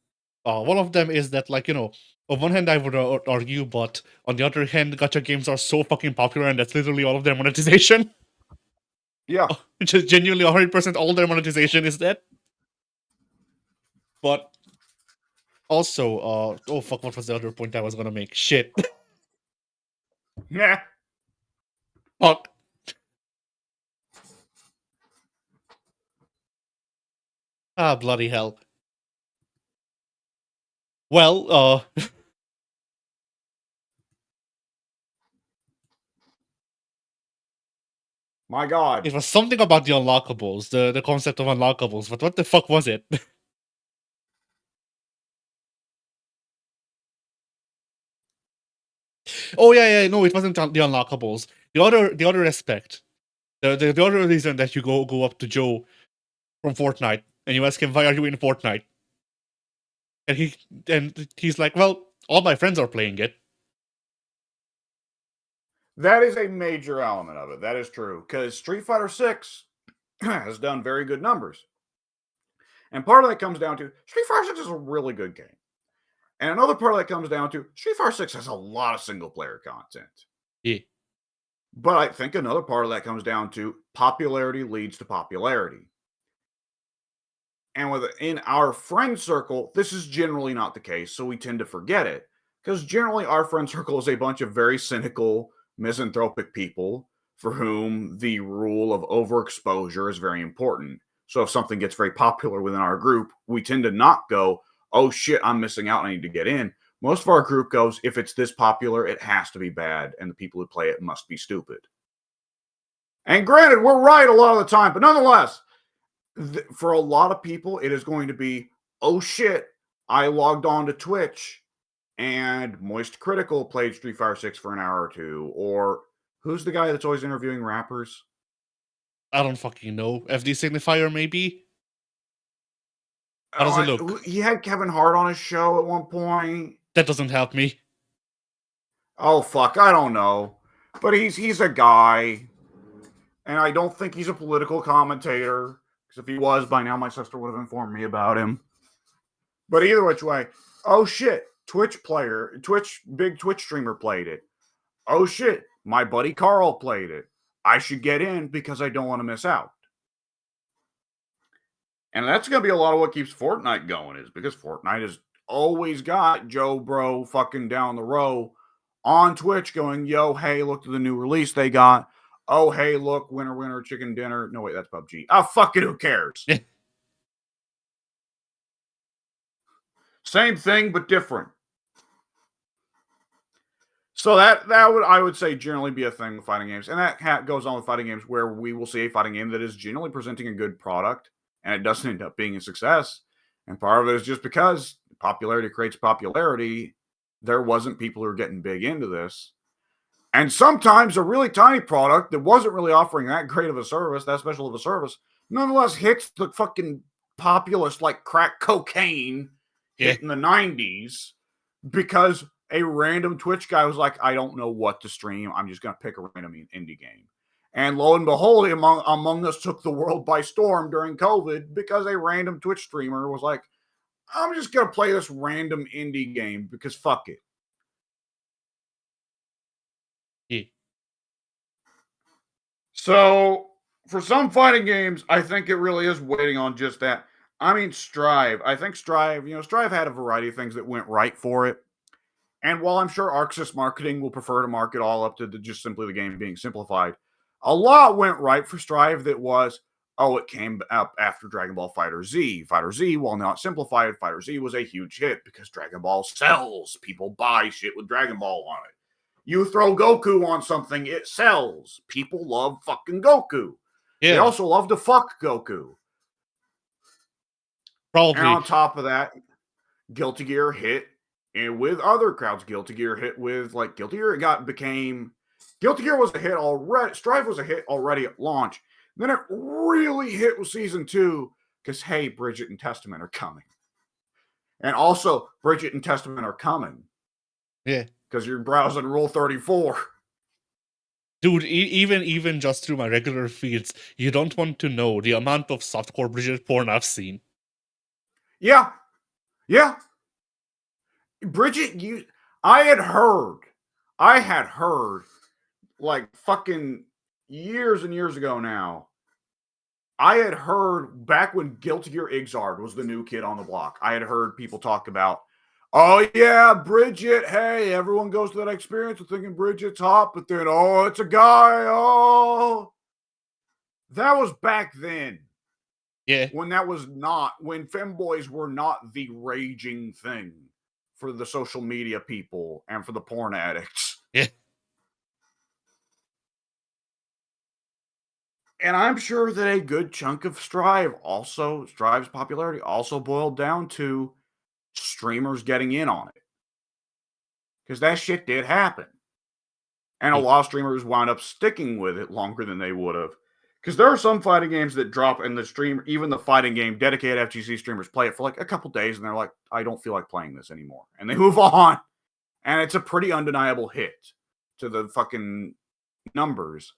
One of them is that, like, on one hand, I would argue, but on the other hand, gacha games are so fucking popular, and that's literally all of their monetization. Yeah. Just genuinely 100% all their monetization is that. But also, oh fuck, what was the other point I was gonna make? Shit. Yeah. Fuck. Ah, bloody hell. Well, My God. it was something about the unlockables, the concept of unlockables, but what the fuck was it? Oh yeah, no, it wasn't the unlockables. The other aspect, the other reason that you go up to Joe from Fortnite and you ask him, why are you in Fortnite? And he's like, well, all my friends are playing it. That is a major element of it. That is true. Because Street Fighter 6 has done very good numbers. And part of that comes down to Street Fighter 6 is a really good game. And another part of that comes down to Street Fighter 6 has a lot of single player content. Yeah. But I think another part of that comes down to popularity leads to popularity. And in our friend circle, this is generally not the case, so we tend to forget it. Because generally our friend circle is a bunch of very cynical, misanthropic people for whom the rule of overexposure is very important. So if something gets very popular within our group, we tend to not go, oh shit, I'm missing out, I need to get in. Most of our group goes, if it's this popular, it has to be bad, and the people who play it must be stupid. And granted, we're right a lot of the time, but nonetheless, for a lot of people, it is going to be, oh shit, I logged on to Twitch and Moist Critical played Street Fighter 6 for an hour or two. Or who's the guy that's always interviewing rappers? I don't fucking know. FD Signifier, maybe? How does it look? He had Kevin Hart on his show at one point. That doesn't help me. Oh, fuck, I don't know. But he's a guy. And I don't think he's a political commentator. Because if he was, by now my sister would have informed me about him. But either which way, oh shit, big Twitch streamer played it. Oh shit, my buddy Carl played it. I should get in because I don't want to miss out. And that's going to be a lot of what keeps Fortnite going, is because Fortnite has always got Joe Bro fucking down the row on Twitch going, yo, hey, look at the new release they got. Oh, hey, look, winner, winner, chicken dinner. No, wait, that's PUBG. Oh, fuck it, who cares? Yeah. Same thing, but different. So that would, I would say, generally be a thing with fighting games. And that goes on with fighting games where we will see a fighting game that is generally presenting a good product and it doesn't end up being a success. And part of it is just because popularity creates popularity. There wasn't people who are getting big into this. And sometimes a really tiny product that wasn't really offering that great of a service, that special of a service, nonetheless hits the fucking populace like crack cocaine hit in the 90s because a random Twitch guy was like, I don't know what to stream. I'm just going to pick a random indie game. And lo and behold, Among Us took the world by storm during COVID because a random Twitch streamer was like, I'm just going to play this random indie game because fuck it. Yeah. So for some fighting games, I think it really is waiting on just that. I mean, Strive. I think Strive had a variety of things that went right for it. And while I'm sure Arxis marketing will prefer to market all up to just simply the game being simplified, a lot went right for Strive that was, it came up after Dragon Ball Fighter Z. Fighter Z, while not simplified, Fighter Z was a huge hit because Dragon Ball sells. People buy shit with Dragon Ball on it. You throw Goku on something, it sells. People love fucking Goku. Yeah. They also love to fuck Goku. Probably. And on top of that, Guilty Gear hit, and with other crowds, Guilty Gear hit with, like, Guilty Gear Guilty Gear was a hit already. Strive was a hit already at launch. Then it really hit with Season 2 because, hey, Bridget and Testament are coming. And also, Bridget and Testament are coming. Yeah. Because you're browsing Rule 34. Dude, even just through my regular feeds, you don't want to know the amount of softcore Bridget porn I've seen. Yeah. Yeah. Bridget, I had heard, like fucking years and years ago now, I had heard back when Guilty Gear Ixard was the new kid on the block, I had heard people talk about, oh yeah, Bridget, hey, everyone goes to that experience of thinking Bridget's hot, but then, oh, it's a guy, oh. That was back then. Yeah. When femboys were not the raging thing for the social media people and for the porn addicts. Yeah. And I'm sure that a good chunk of Strive's popularity also boiled down to streamers getting in on it. Because that shit did happen. And a lot of streamers wound up sticking with it longer than they would have. Because there are some fighting games that drop in the stream, even the fighting game, dedicated FGC streamers play it for like a couple days and they're like, I don't feel like playing this anymore. And they move on. And it's a pretty undeniable hit to the fucking numbers.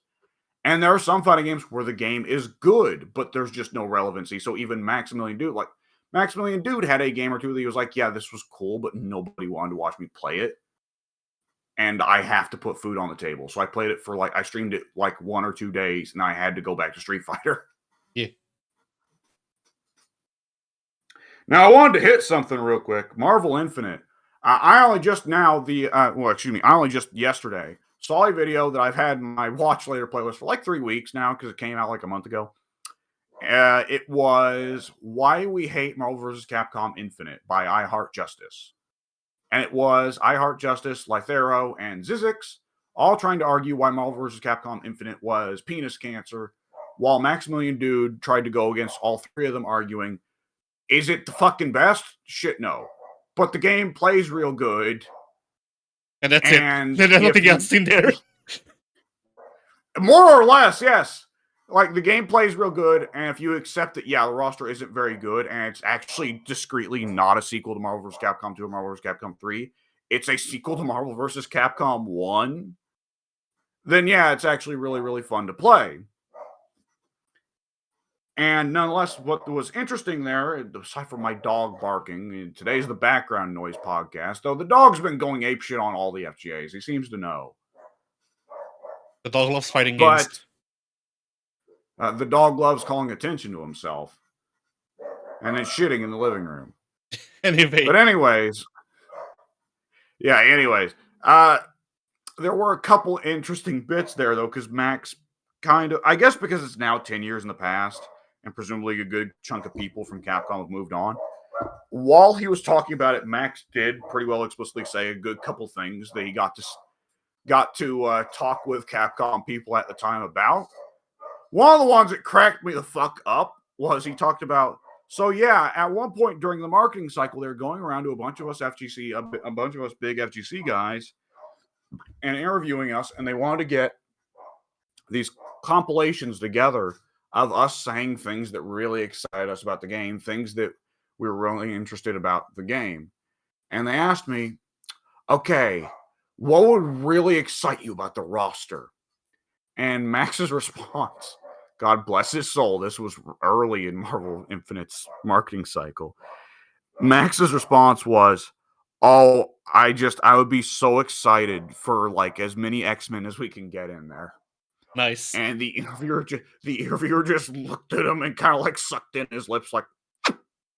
And there are some fighting games where the game is good, but there's just no relevancy. So even Maximilian Dude had a game or two that he was like, yeah, this was cool, but nobody wanted to watch me play it. And I have to put food on the table. So I played it for I streamed it like 1 or 2 days, and I had to go back to Street Fighter. Yeah. Now, I wanted to hit something real quick. Marvel Infinite. I only just yesterday saw a video that I've had in my watch later playlist for like 3 weeks now because it came out like a month ago. It was Why We Hate Marvel vs. Capcom Infinite by I Heart Justice. And it was I Heart Justice, Lythero, and Zizix all trying to argue why Marvel vs. Capcom Infinite was penis cancer, while Maximilian Dude tried to go against all three of them, arguing, is it the fucking best? Shit, no. But the game plays real good. And that's it. There's nothing else in there. More or less, yes. Like, the game plays real good, and if you accept that, yeah, the roster isn't very good, and it's actually discreetly not a sequel to Marvel vs. Capcom 2 or Marvel vs. Capcom 3, it's a sequel to Marvel vs. Capcom 1, then yeah, it's actually really, really fun to play. And nonetheless, what was interesting there, aside from my dog barking, today's the background noise podcast, though the dog's been going apeshit on all the FGAs. He seems to know. The dog loves fighting games. The dog loves calling attention to himself and then shitting in the living room. Anyway. But anyways, there were a couple interesting bits there though, because Max kind of, I guess because it's now 10 years in the past, and presumably a good chunk of people from Capcom have moved on. While he was talking about it, Max did pretty well explicitly say a good couple things that he got to talk with Capcom people at the time about. One of the ones that cracked me the fuck up was he talked about, so yeah, at one point during the marketing cycle, they were going around to a bunch of us a bunch of us big FGC guys, and interviewing us, and they wanted to get these compilations together of us saying things that really excite us about the game, things that we were really interested about the game. And they asked me, okay, what would really excite you about the roster? And Max's response, God bless his soul, this was early in Marvel Infinite's marketing cycle. Max's response was, oh, I would be so excited for like as many X-Men as we can get in there. Nice. And the interviewer just looked at him and kind of like sucked in his lips like,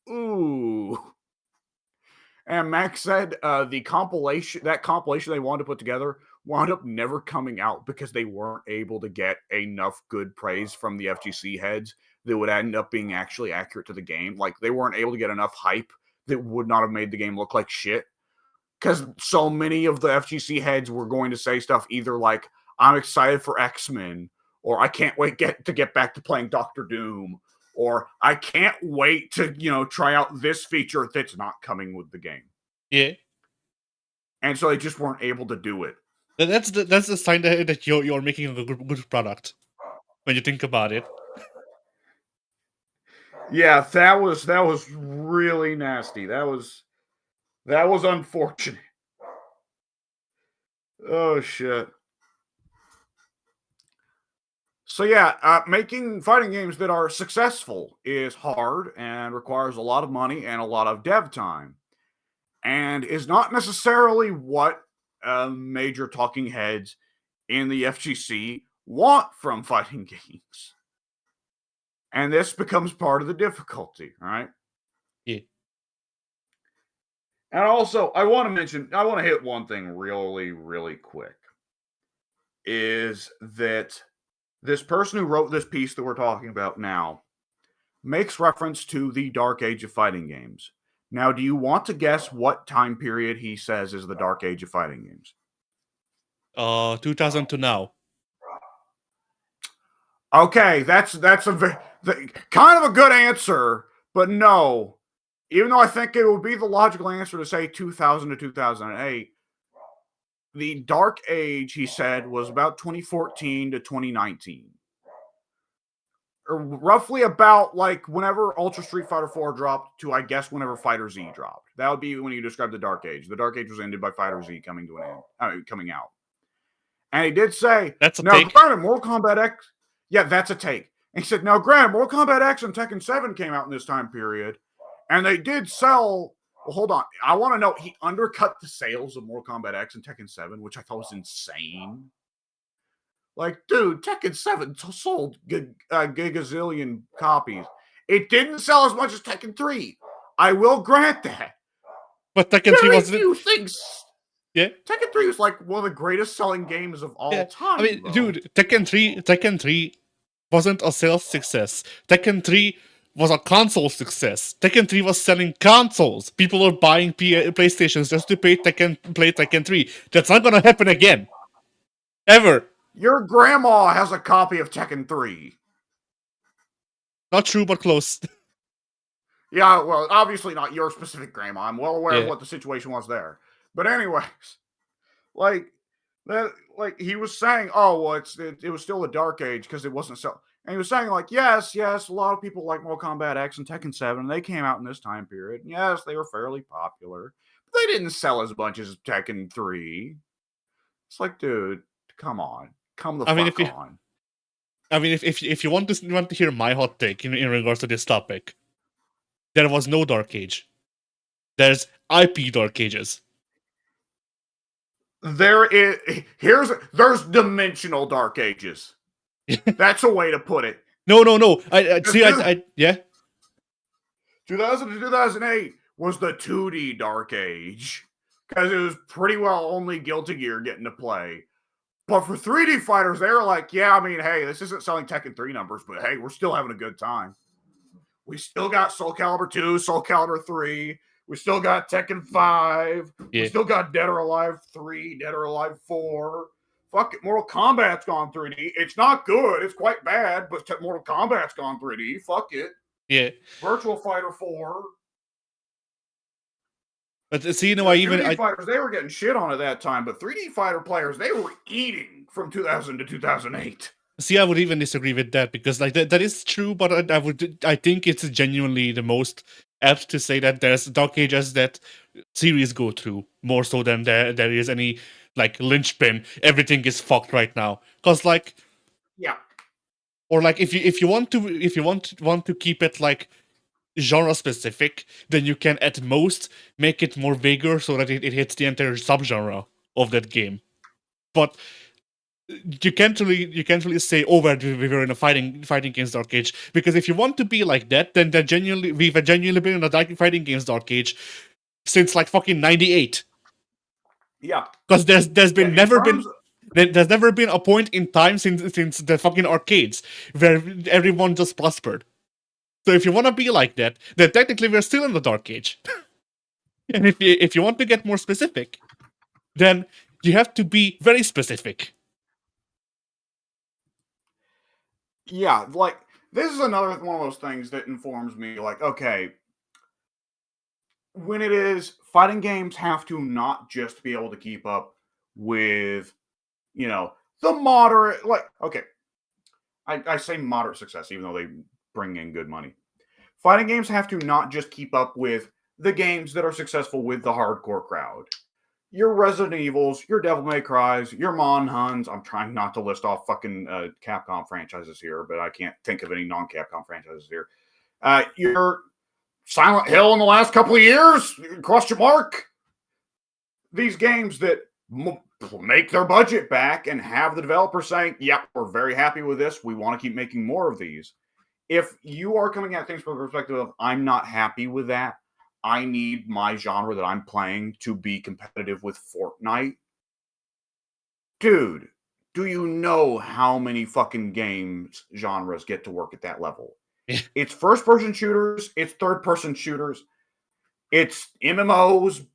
ooh. And Max said that compilation they wanted to put together wound up never coming out because they weren't able to get enough good praise from the FGC heads that would end up being actually accurate to the game. Like they weren't able to get enough hype that would not have made the game look like shit. Because so many of the FGC heads were going to say stuff either like, I'm excited for X-Men, or I can't wait to get back to playing Doctor Doom, or I can't wait to, try out this feature that's not coming with the game. Yeah. And so they just weren't able to do it. That's the sign that you're making a good product when you think about it. Yeah, that was really nasty. That was unfortunate. Oh shit. So yeah, making fighting games that are successful is hard and requires a lot of money and a lot of dev time, and is not necessarily what major talking heads in the FGC want from fighting games. And this becomes part of the difficulty, right? Yeah. And also, I want to hit one thing really, really quick. Is that this person who wrote this piece that we're talking about now makes reference to the Dark Age of fighting games. Now, do you want to guess what time period he says is the Dark Age of fighting games? 2000 to now. Okay, that's kind of a good answer, but no. Even though I think it would be the logical answer to say 2000 to 2008, the Dark Age, he said, was about 2014 to 2019. Or roughly about like whenever Ultra Street Fighter 4 dropped to, I guess, whenever Fighter Z dropped. That would be when you describe the Dark Age. The Dark Age was ended by Fighter Z coming to an end, coming out. And he did say, that's a now, take. Granted, Mortal Kombat X, yeah, that's a take. And he said, now, granted, Mortal Kombat X and Tekken 7 came out in this time period, and they did sell. Well, hold on. I want to know, he undercut the sales of Mortal Kombat X and Tekken 7, which I thought was insane. Like, dude, Tekken 7 sold gigazillion copies. It didn't sell as much as Tekken 3. I will grant that. But Tekken 3 was few things. Yeah. Tekken 3 was like one of the greatest selling games of all time. I mean, dude, Tekken 3 wasn't a sales success. Tekken 3 was a console success. Tekken 3 was selling consoles. People were buying PlayStations just to play Tekken 3. That's not gonna happen again. Ever. Your grandma has a copy of Tekken 3. Not true, but close. Yeah, well, obviously not your specific grandma. I'm well aware of what the situation was there. But anyways, like he was saying, oh, well, it was still a Dark Age because it wasn't so. And he was saying, like, yes, a lot of people like Mortal Kombat X and Tekken 7. They came out in this time period. Yes, they were fairly popular. But they didn't sell as much as Tekken 3. It's like, dude, come on. Come the fuck on. I mean, if you want to hear my hot take in regards to this topic, there was no Dark Age. There's IP Dark Ages. There's dimensional Dark Ages. That's a way to put it. No. I see. Because Yeah. 2000 to 2008 was the 2D Dark Age. Because it was pretty well only Guilty Gear getting to play. But for 3D fighters, they were like, yeah, I mean, hey, this isn't selling Tekken 3 numbers, but hey, we're still having a good time. We still got Soul Calibur 2, Soul Calibur 3. We still got Tekken 5. We Yeah. still got Dead or Alive 3, Dead or Alive 4. Fuck it, Mortal Kombat's gone 3D. It's not good. It's quite bad, but Mortal Kombat's gone 3D. Fuck it. Yeah. Virtual Fighter 4. But see, you know, The 2D fighters, they were getting shit on at that time, but 3D fighter players, they were eating from 2000 to 2008. See, I would even disagree with that because, like, that is true, but I think it's genuinely the most apt to say that there's dark ages that series go through more so than there is any like linchpin. Everything is fucked right now because, like, Yeah, or like if you want to keep it like genre specific, then you can at most make it more vigor so that it hits the entire subgenre of that game. But you can't really say, oh, we were in a fighting games dark age, because if you want to be like that, then we've genuinely been in a fighting games dark age since like fucking 98. yeah. Because there's been Yeah, never been there's never been a point in time since the fucking arcades where everyone just prospered. So if you want to be like that, then technically we're still in the dark age. And if you want to get more specific, then you have to be very specific. Yeah, like this is another one of those things that informs me like, okay, when it is fighting games have to not just be able to keep up with, the moderate, like, okay, I say moderate success, even though they bring in good money. Fighting games have to not just keep up with the games that are successful with the hardcore crowd. Your Resident Evils, your Devil May Cries, your Monhuns. I'm trying not to list off fucking Capcom franchises here, but I can't think of any non-Capcom franchises here. Your Silent Hill in the last couple of years, question mark. These games that make their budget back and have the developer saying, yep, we're very happy with this. We want to keep making more of these. If you are coming at things from the perspective of, I'm not happy with that, I need my genre that I'm playing to be competitive with Fortnite. Dude, do you know how many fucking games genres get to work at that level? It's first-person shooters, it's third-person shooters, it's MMOs,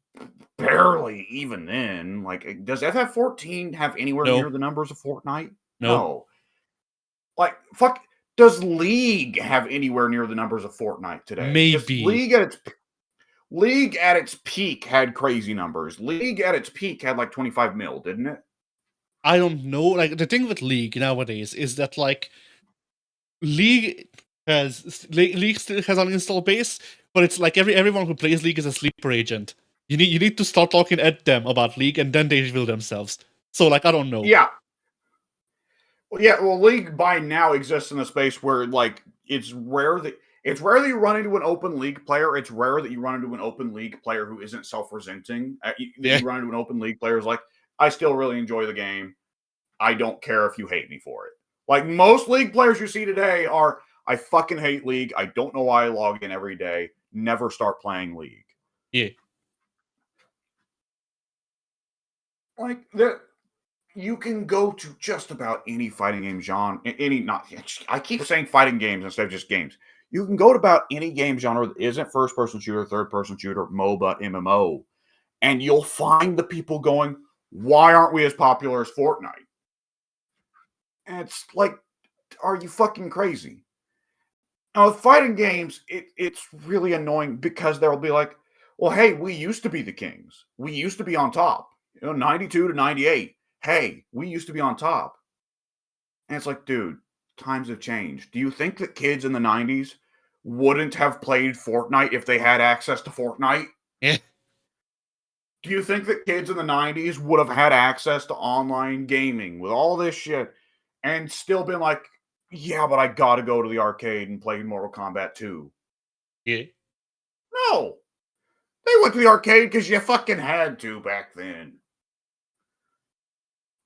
barely even then. Like, does FF14 have anywhere No. near the numbers of Fortnite? No. No. Like, fuck, does League have anywhere near the numbers of Fortnite today? Maybe. League at its peak had crazy numbers. League at its peak had like 25 mil, didn't it? I don't know. Like, the thing with League nowadays is that, like, League still has an install base, but it's like everyone who plays League is a sleeper agent. You need to start talking at them about League, and then they reveal themselves. So, like, I don't know. Yeah. Well, League by now exists in a space where, like, it's rare that you run into an open League player. It's rare that you run into an open League player who isn't self-resenting. Yeah. You run into an open League player who's like, I still really enjoy the game. I don't care if you hate me for it. Like, most League players you see today are, I fucking hate League. I don't know why I log in every day. Never start playing League. Yeah. Like, that. You can go to just about any fighting game genre, I keep saying fighting games instead of just games. You can go to about any game genre that isn't first-person shooter, third-person shooter, MOBA, MMO, and you'll find the people going, why aren't we as popular as Fortnite? And it's like, are you fucking crazy? Now, with fighting games, it's really annoying because they'll be like, well, hey, we used to be the kings. We used to be on top. 92 to 98. Hey, we used to be on top. And it's like, dude, times have changed. Do you think that kids in the 90s wouldn't have played Fortnite if they had access to Fortnite? Yeah. Do you think that kids in the 90s would have had access to online gaming with all this shit and still been like, yeah, but I gotta go to the arcade and play Mortal Kombat 2? Yeah. No. They went to the arcade because you fucking had to back then.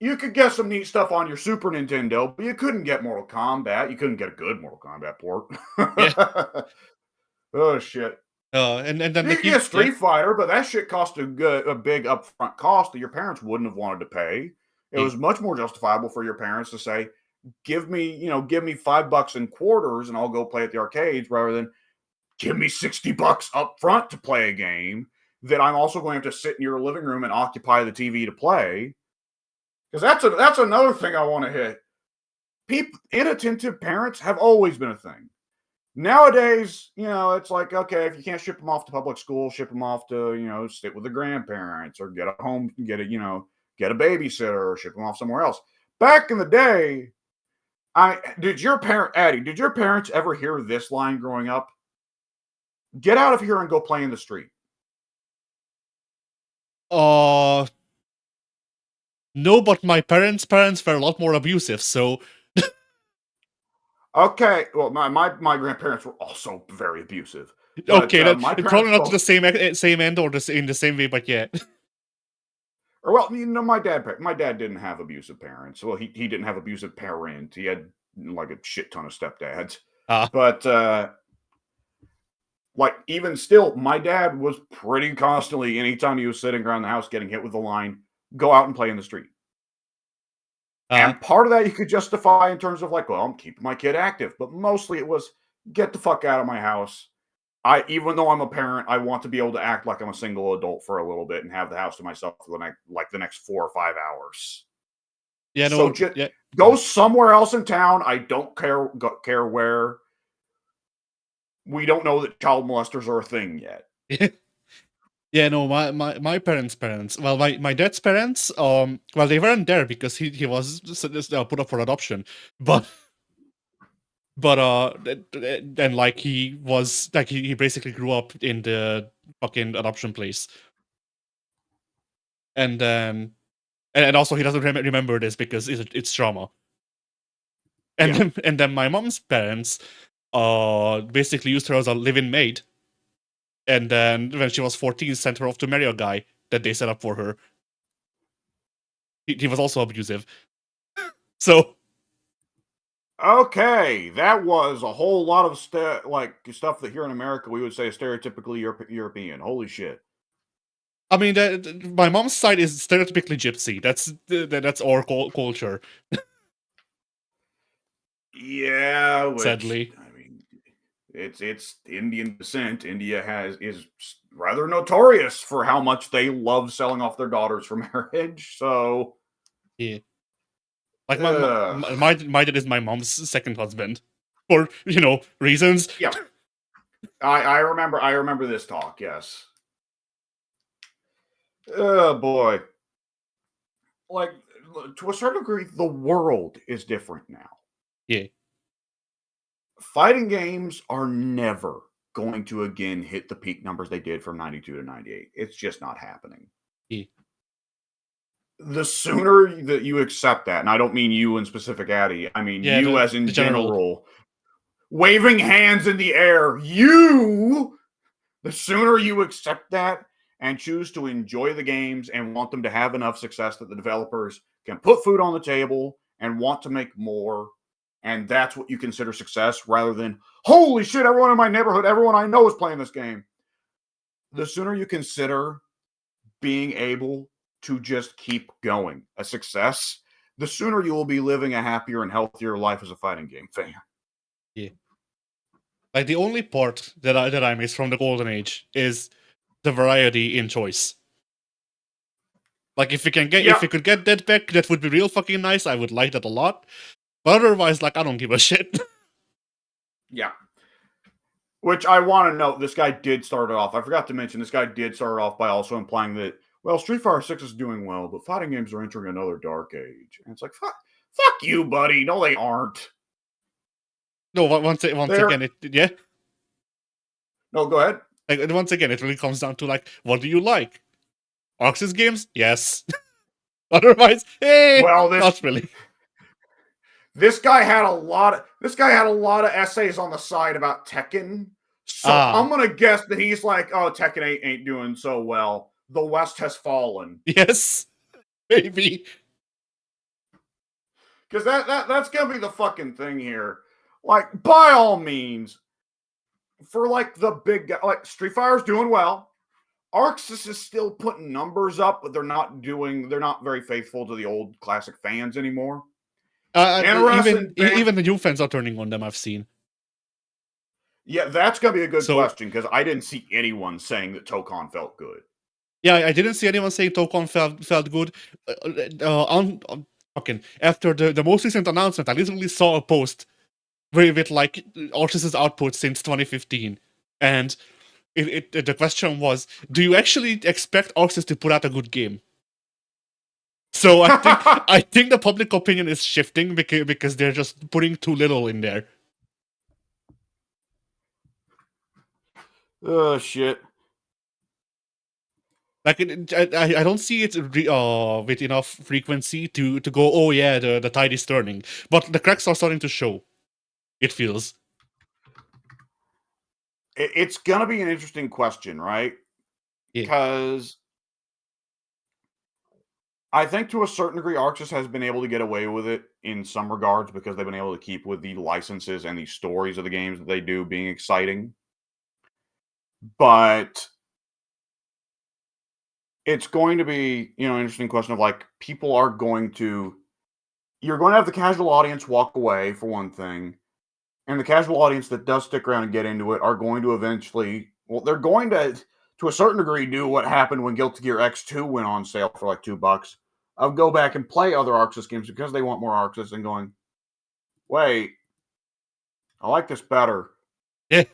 You could get some neat stuff on your Super Nintendo, but you couldn't get Mortal Kombat. You couldn't get a good Mortal Kombat port. Yeah. Oh shit. And then You like could get yeah. Street Fighter, but that shit cost a big upfront cost that your parents wouldn't have wanted to pay. It Yeah. was much more justifiable for your parents to say, give me $5 in quarters and I'll go play at the arcades rather than give me $60 up front to play a game that I'm also going to have to sit in your living room and occupy the TV to play. Because that's another thing I want to hit. People, inattentive parents have always been a thing. Nowadays, it's like, okay, if you can't ship them off to public school, ship them off to, sit with the grandparents or get a home, get a babysitter or ship them off somewhere else. Back in the day, Addie, did your parents ever hear this line growing up? Get out of here and go play in the street. Uh no, but my parents' were a lot more abusive, so Okay, well, my grandparents were also very abusive, but okay, that my probably parents not to the both. same end or in the same way, but yeah. Or well, my dad didn't have abusive parents. Well, he didn't have abusive parent. He had like a shit ton of stepdads. Ah, But like even still, my dad was pretty constantly. Anytime he was sitting around the house getting hit with the line, go out and play in the street. ah, And part of that you could justify in terms of like, well, I'm keeping my kid active. But mostly it was get the fuck out of my house. Even though I'm a parent, I want to be able to act like I'm a single adult for a little bit and have the house to myself for the next 4 or 5 hours. yeah, So no, just yeah, go somewhere else in town. I don't care where. We don't know that child molesters are a thing yet. yeah. Yeah, no, my parents. Well, my dad's parents, well, they weren't there because he was put up for adoption, but then like he was like he basically grew up in the fucking adoption place, and then and also he doesn't remember this because it's trauma. And Yeah. then my mom's parents, basically used her as a live-in maid, and then when she was 14, sent her off to marry a guy that they set up for her. He was also abusive, so. Okay, that was a whole lot of stuff that here in America we would say is stereotypically European. Holy shit. I mean, my mom's side is stereotypically gypsy. That's our culture, Yeah, which sadly. I mean, it's Indian descent. India is rather notorious for how much they love selling off their daughters for marriage. So, Yeah, like ugh. my dad is my mom's second husband, for reasons. Yeah, I remember this talk. Yes. Oh boy. Like to a certain degree, the world is different now. Yeah, Fighting games are never going to again hit the peak numbers they did from 92 to 98. It's just not happening. yeah, The sooner that you accept that, and I don't mean you in specific, Addy, I mean yeah. you The, as in the general. general, waving hands in the air, the sooner you accept that and choose to enjoy the games and want them to have enough success that the developers can put food on the table and want to make more. And that's what you consider success rather than, holy shit, everyone in my neighborhood, everyone I know is playing this game. The sooner you consider being able to just keep going a success, the sooner you will be living a happier and healthier life as a fighting game fan. Yeah, like the only part that I miss from the golden age is the variety in choice. Like if Yeah, we could get that back, that would be real fucking nice. I would like that a lot. But otherwise, like I don't give a shit. yeah. Which I want to note, this guy did start it off. I forgot to mention, this guy did start it off by also implying that, well, Street Fighter 6 is doing well, but fighting games are entering another dark age. And it's like, fuck you, buddy. No, they aren't. No, once They're again, yeah. no, go ahead. Like once again, it really comes down to like, what do you like? Arxis games? Yes. Otherwise, hey, Well, not really. this guy had a lot of essays on the side about Tekken. So I'm Ah, gonna guess that he's like, oh, Tekken ain't doing so well. The West has fallen. yes, maybe. Because that's gonna be the fucking thing here. Like, by all means, for like the big guy, like Street Fighter's doing well. Arxis is still putting numbers up, but they're not very faithful to the old classic fans anymore. Even Interesting. even the new fans are turning on them. I've seen. Yeah, that's gonna be a good So- question because I didn't see anyone saying that Tokon felt good. Yeah, I didn't see anyone saying Tokon felt good. Fucking after the most recent announcement, I literally saw a post with like Arxis' output since 2015, and the question was, do you actually expect Arxis to put out a good game? So I think the public opinion is shifting because they're just putting too little in there. Oh shit. Like I don't see it with enough frequency to go, oh yeah, the tide is turning, but the cracks are starting to show. It feels. It's gonna be an interesting question, right? Yeah. Because I think to a certain degree, Arxis has been able to get away with it in some regards because they've been able to keep with the licenses and the stories of the games that they do being exciting. But it's going to be, an interesting question of like people are going to you're going to have the casual audience walk away for one thing, and the casual audience that does stick around and get into it are going to eventually, well, they're going to a certain degree, do what happened when Guilty Gear X2 went on sale for like $2. I'll go back and play other Arxis games because they want more Arxis and going, wait, I like this better. Yeah.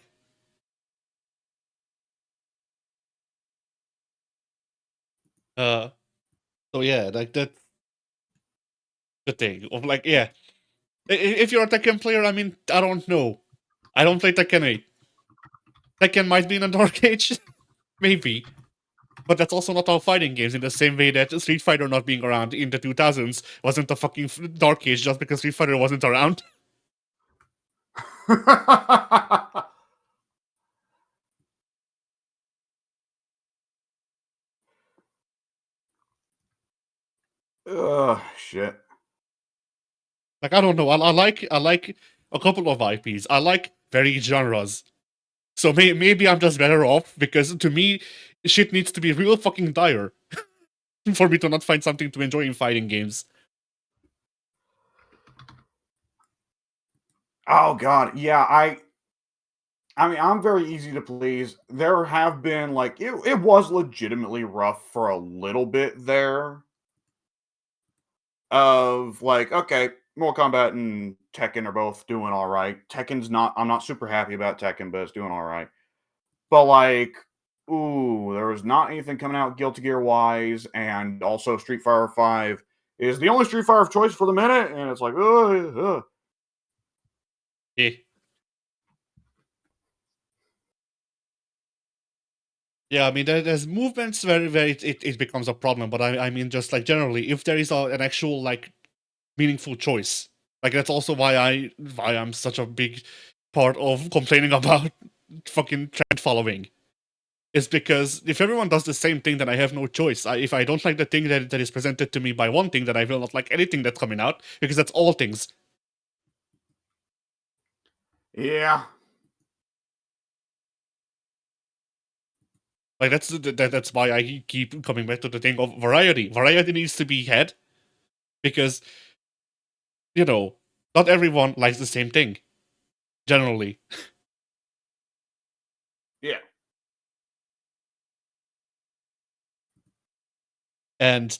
So yeah, like that's the thing of like, yeah. If you're a Tekken player, I mean, I don't know. I don't play Tekken 8. Tekken might be in a dark age, maybe. But that's also not all fighting games in the same way that Street Fighter not being around in the 2000s wasn't a fucking dark age just because Street Fighter wasn't around. Ugh, shit. Like, I don't know. I like a couple of IPs. I like varied genres. So maybe I'm just better off because to me, shit needs to be real fucking dire for me to not find something to enjoy in fighting games. Oh god, yeah, I mean, I'm very easy to please. There have been like it was legitimately rough for a little bit there. Of like, okay, Mortal Kombat and Tekken are both doing all right. I'm not super happy about Tekken, but it's doing all right. But like, ooh, there was not anything coming out Guilty Gear wise, and also Street Fighter 5 is the only Street Fighter of choice for the minute, and it's like, ugh. Yeah. Yeah, I mean, there's movements where it becomes a problem, but I mean, just like generally, if there is an actual like meaningful choice, like that's also why I'm such a big part of complaining about fucking trend following. Is because if everyone does the same thing, then I have no choice. If I don't like the thing that is presented to me by one thing, then I will not like anything that's coming out because that's all things. Yeah. Like that's why I keep coming back to the thing of variety. Variety needs to be had because not everyone likes the same thing generally. Yeah. And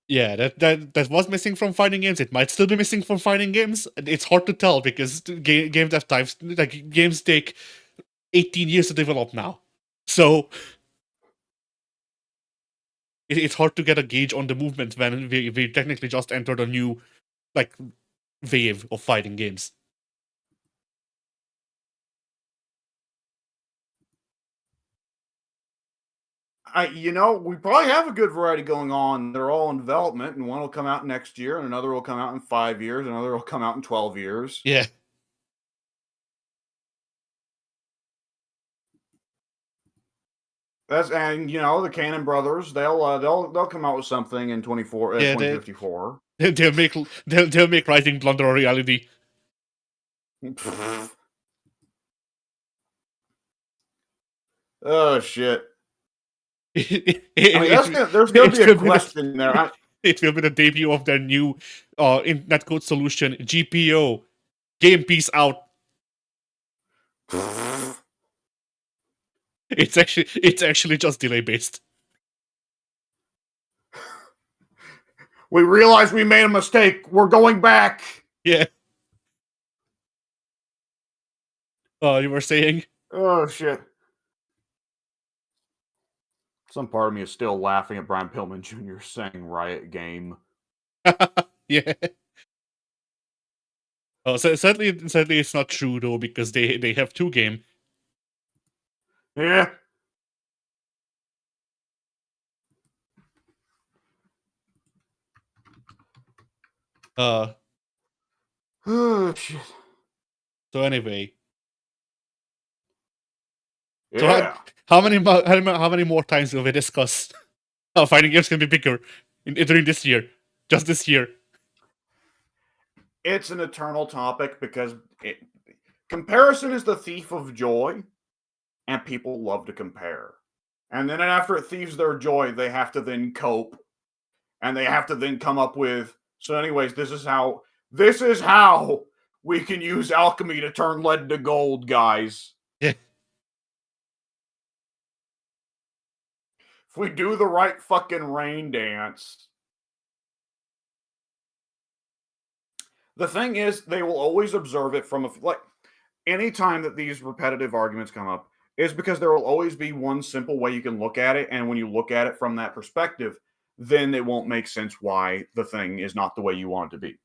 yeah, that was missing from fighting games. It might still be missing from fighting games. It's hard to tell because game dev times, like games take 18 years to develop now. So it's hard to get a gauge on the movement when we technically just entered a new like wave of fighting games. We probably have a good variety going on. They're all in development, and one will come out next year, and another will come out in 5 years, another will come out in 12 years. Yeah. The Cannon brothers, they'll come out with something in Yeah, 2054. They'll make Rising Blunder a reality. Oh shit! There's gonna be a question there. It will be the debut of their new netcode solution, GPO. Game Peace Out. It's actually just delay based. We realize we made a mistake. We're going back. Yeah. You were saying? Oh shit! Some part of me is still laughing at Brian Pillman Jr. saying "Riot Game." Yeah. Oh, so sadly it's not true though, because they have 2 game. Yeah. Oh shit. So anyway. Yeah. So how many more times will we discuss how fighting games can be bigger during this year? Just this year. It's an eternal topic because comparison is the thief of joy, and people love to compare. And then after it thieves their joy, they have to then cope, and they have to then come up with. So, anyways, this is how we can use alchemy to turn lead to gold, guys. Yeah. If we do the right fucking rain dance. The thing is, they will always observe it from anytime that these repetitive arguments come up is because there will always be one simple way you can look at it. And when you look at it from that perspective, then it won't make sense why the thing is not the way you want it to be.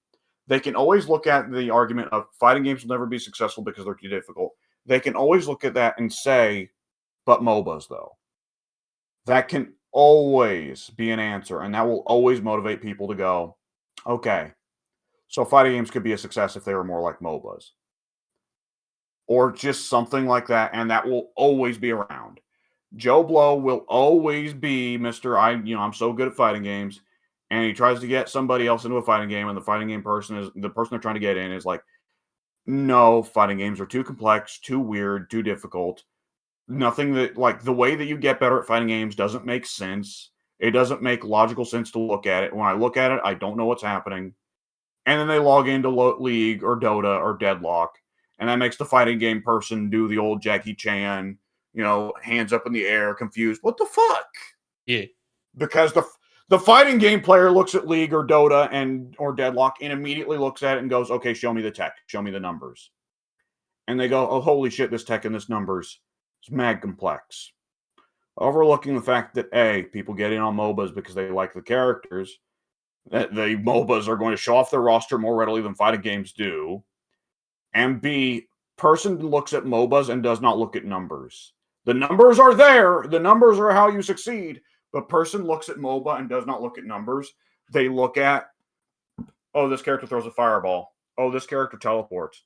They can always look at the argument of fighting games will never be successful because they're too difficult. They can always look at that and say, but MOBAs, though. That can always be an answer. And that will always motivate people to go, okay, so fighting games could be a success if they were more like MOBAs. Or just something like that, and that will always be around. Joe Blow will always be Mr. I'm so good at fighting games, and he tries to get somebody else into a fighting game, and the fighting game person is the person they're trying to get in is like, no, fighting games are too complex, too weird, too difficult. Nothing that the way that you get better at fighting games doesn't make sense. It doesn't make logical sense to look at it. When I look at it, I don't know what's happening. And then they log into League or Dota or Deadlock, and that makes the fighting game person do the old Jackie Chan, hands up in the air, confused. What the fuck? Yeah. Because the fighting game player looks at League or Dota or Deadlock and immediately looks at it and goes, okay, show me the tech, show me the numbers. And they go, oh, holy shit, this tech and this numbers is mad complex. Overlooking the fact that people get in on MOBAs because they like the characters, that the MOBAs are going to show off their roster more readily than fighting games do. And B, person looks at MOBAs and does not look at numbers. The numbers are there. The numbers are how you succeed. But person looks at MOBA and does not look at numbers. They look at, oh, this character throws a fireball. Oh, this character teleports.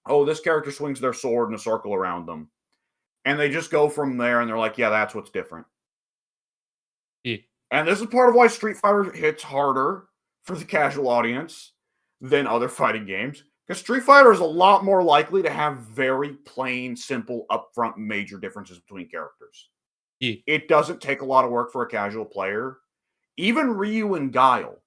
Oh, this character swings their sword in a circle around them. And they just go from there and they're like, yeah, that's what's different. Yeah. And this is part of why Street Fighter hits harder for the casual audience than other fighting games. Because Street Fighter is a lot more likely to have very plain, simple, upfront, major differences between characters. Yeah. It doesn't take a lot of work for a casual player. Even Ryu and Guile,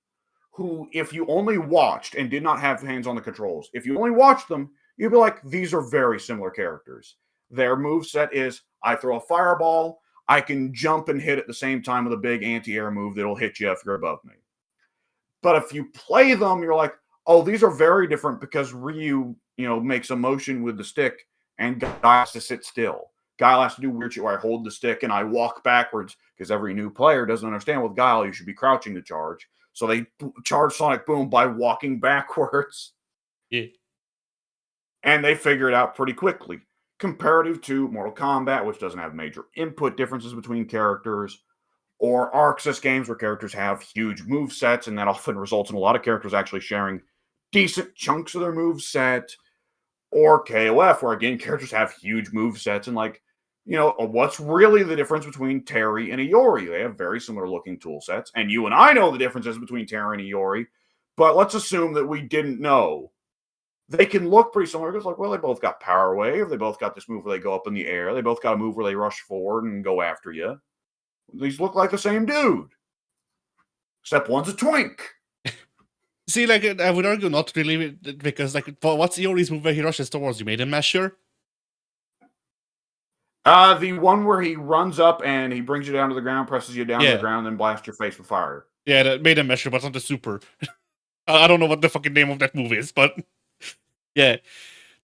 who, if you only watched and did not have hands on the controls, if you only watched them, you'd be like, these are very similar characters. Their moveset is, I throw a fireball, I can jump and hit at the same time with a big anti-air move that'll hit you if you're above me. But if you play them, you're like, oh, these are very different because Ryu, makes a motion with the stick and Guile has to sit still. Guile has to do weird shit where I hold the stick and I walk backwards because every new player doesn't understand with Guile, you should be crouching to charge. So they charge Sonic Boom by walking backwards. Yeah. And they figure it out pretty quickly. Comparative to Mortal Kombat, which doesn't have major input differences between characters, or Arxis games where characters have huge move sets, and that often results in a lot of characters actually sharing decent chunks of their move set, or KOF, where again characters have huge move sets, and what's really the difference between Terry and Iori? They have very similar looking tool sets, and you and I know the differences between Terry and Iori but let's assume that we didn't know. They can look pretty similar. It's like, well, they both got power wave. They both got this move where they go up in the air. They both got a move where they rush forward and go after you. These look like the same dude. Except one's a twink. See, like, I would argue not really, because, like, what's Iori's move where he rushes towards you? Made him measure? The one where he runs up and he brings you down to the ground, presses you down to Yeah. the ground, and blasts your face with fire. Yeah, that made him measure, but not the super. I don't know what the fucking name of that move is, but yeah,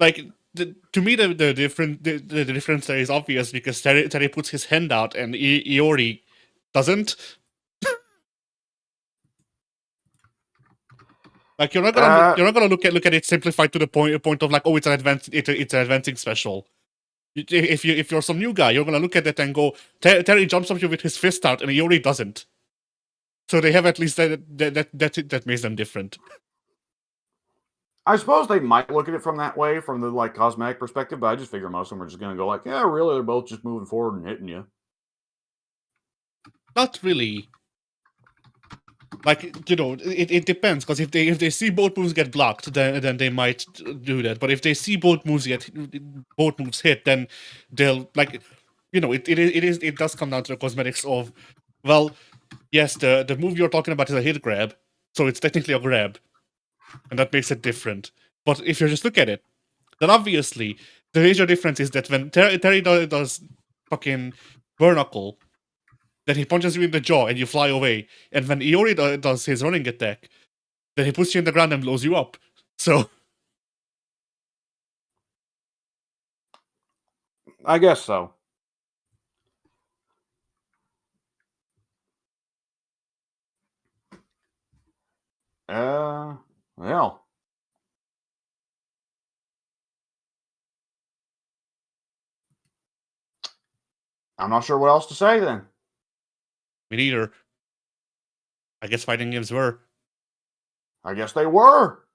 like to me the difference there is obvious, because Terry puts his hand out and Iori doesn't. Like, you're not gonna look at it simplified to the point of like, oh, it's an advancing special. If you're some new guy, you're gonna look at it and go, Terry jumps up you with his fist out and Iori doesn't. So they have at least that makes them different. I suppose they might look at it from that way, from the like cosmetic perspective, but I just figure most of them are just gonna go like, yeah, really, they're both just moving forward and hitting you. Not really. Like, you know, it depends, because if they see both moves get blocked, then they might do that. But if they see both moves hit, then they'll, like, you know, it does come down to the cosmetics of, well, yes, the move you're talking about is a hit grab, so it's technically a grab, and that makes it different. But if you just look at it, then obviously the major difference is that when Terry does fucking Burn-Knuckle, then he punches you in the jaw and you fly away. And when Iori does his running attack, then he puts you in the ground and blows you up. So I guess so. Well. I'm not sure what else to say then. me neither. I guess fighting games were. I guess they were.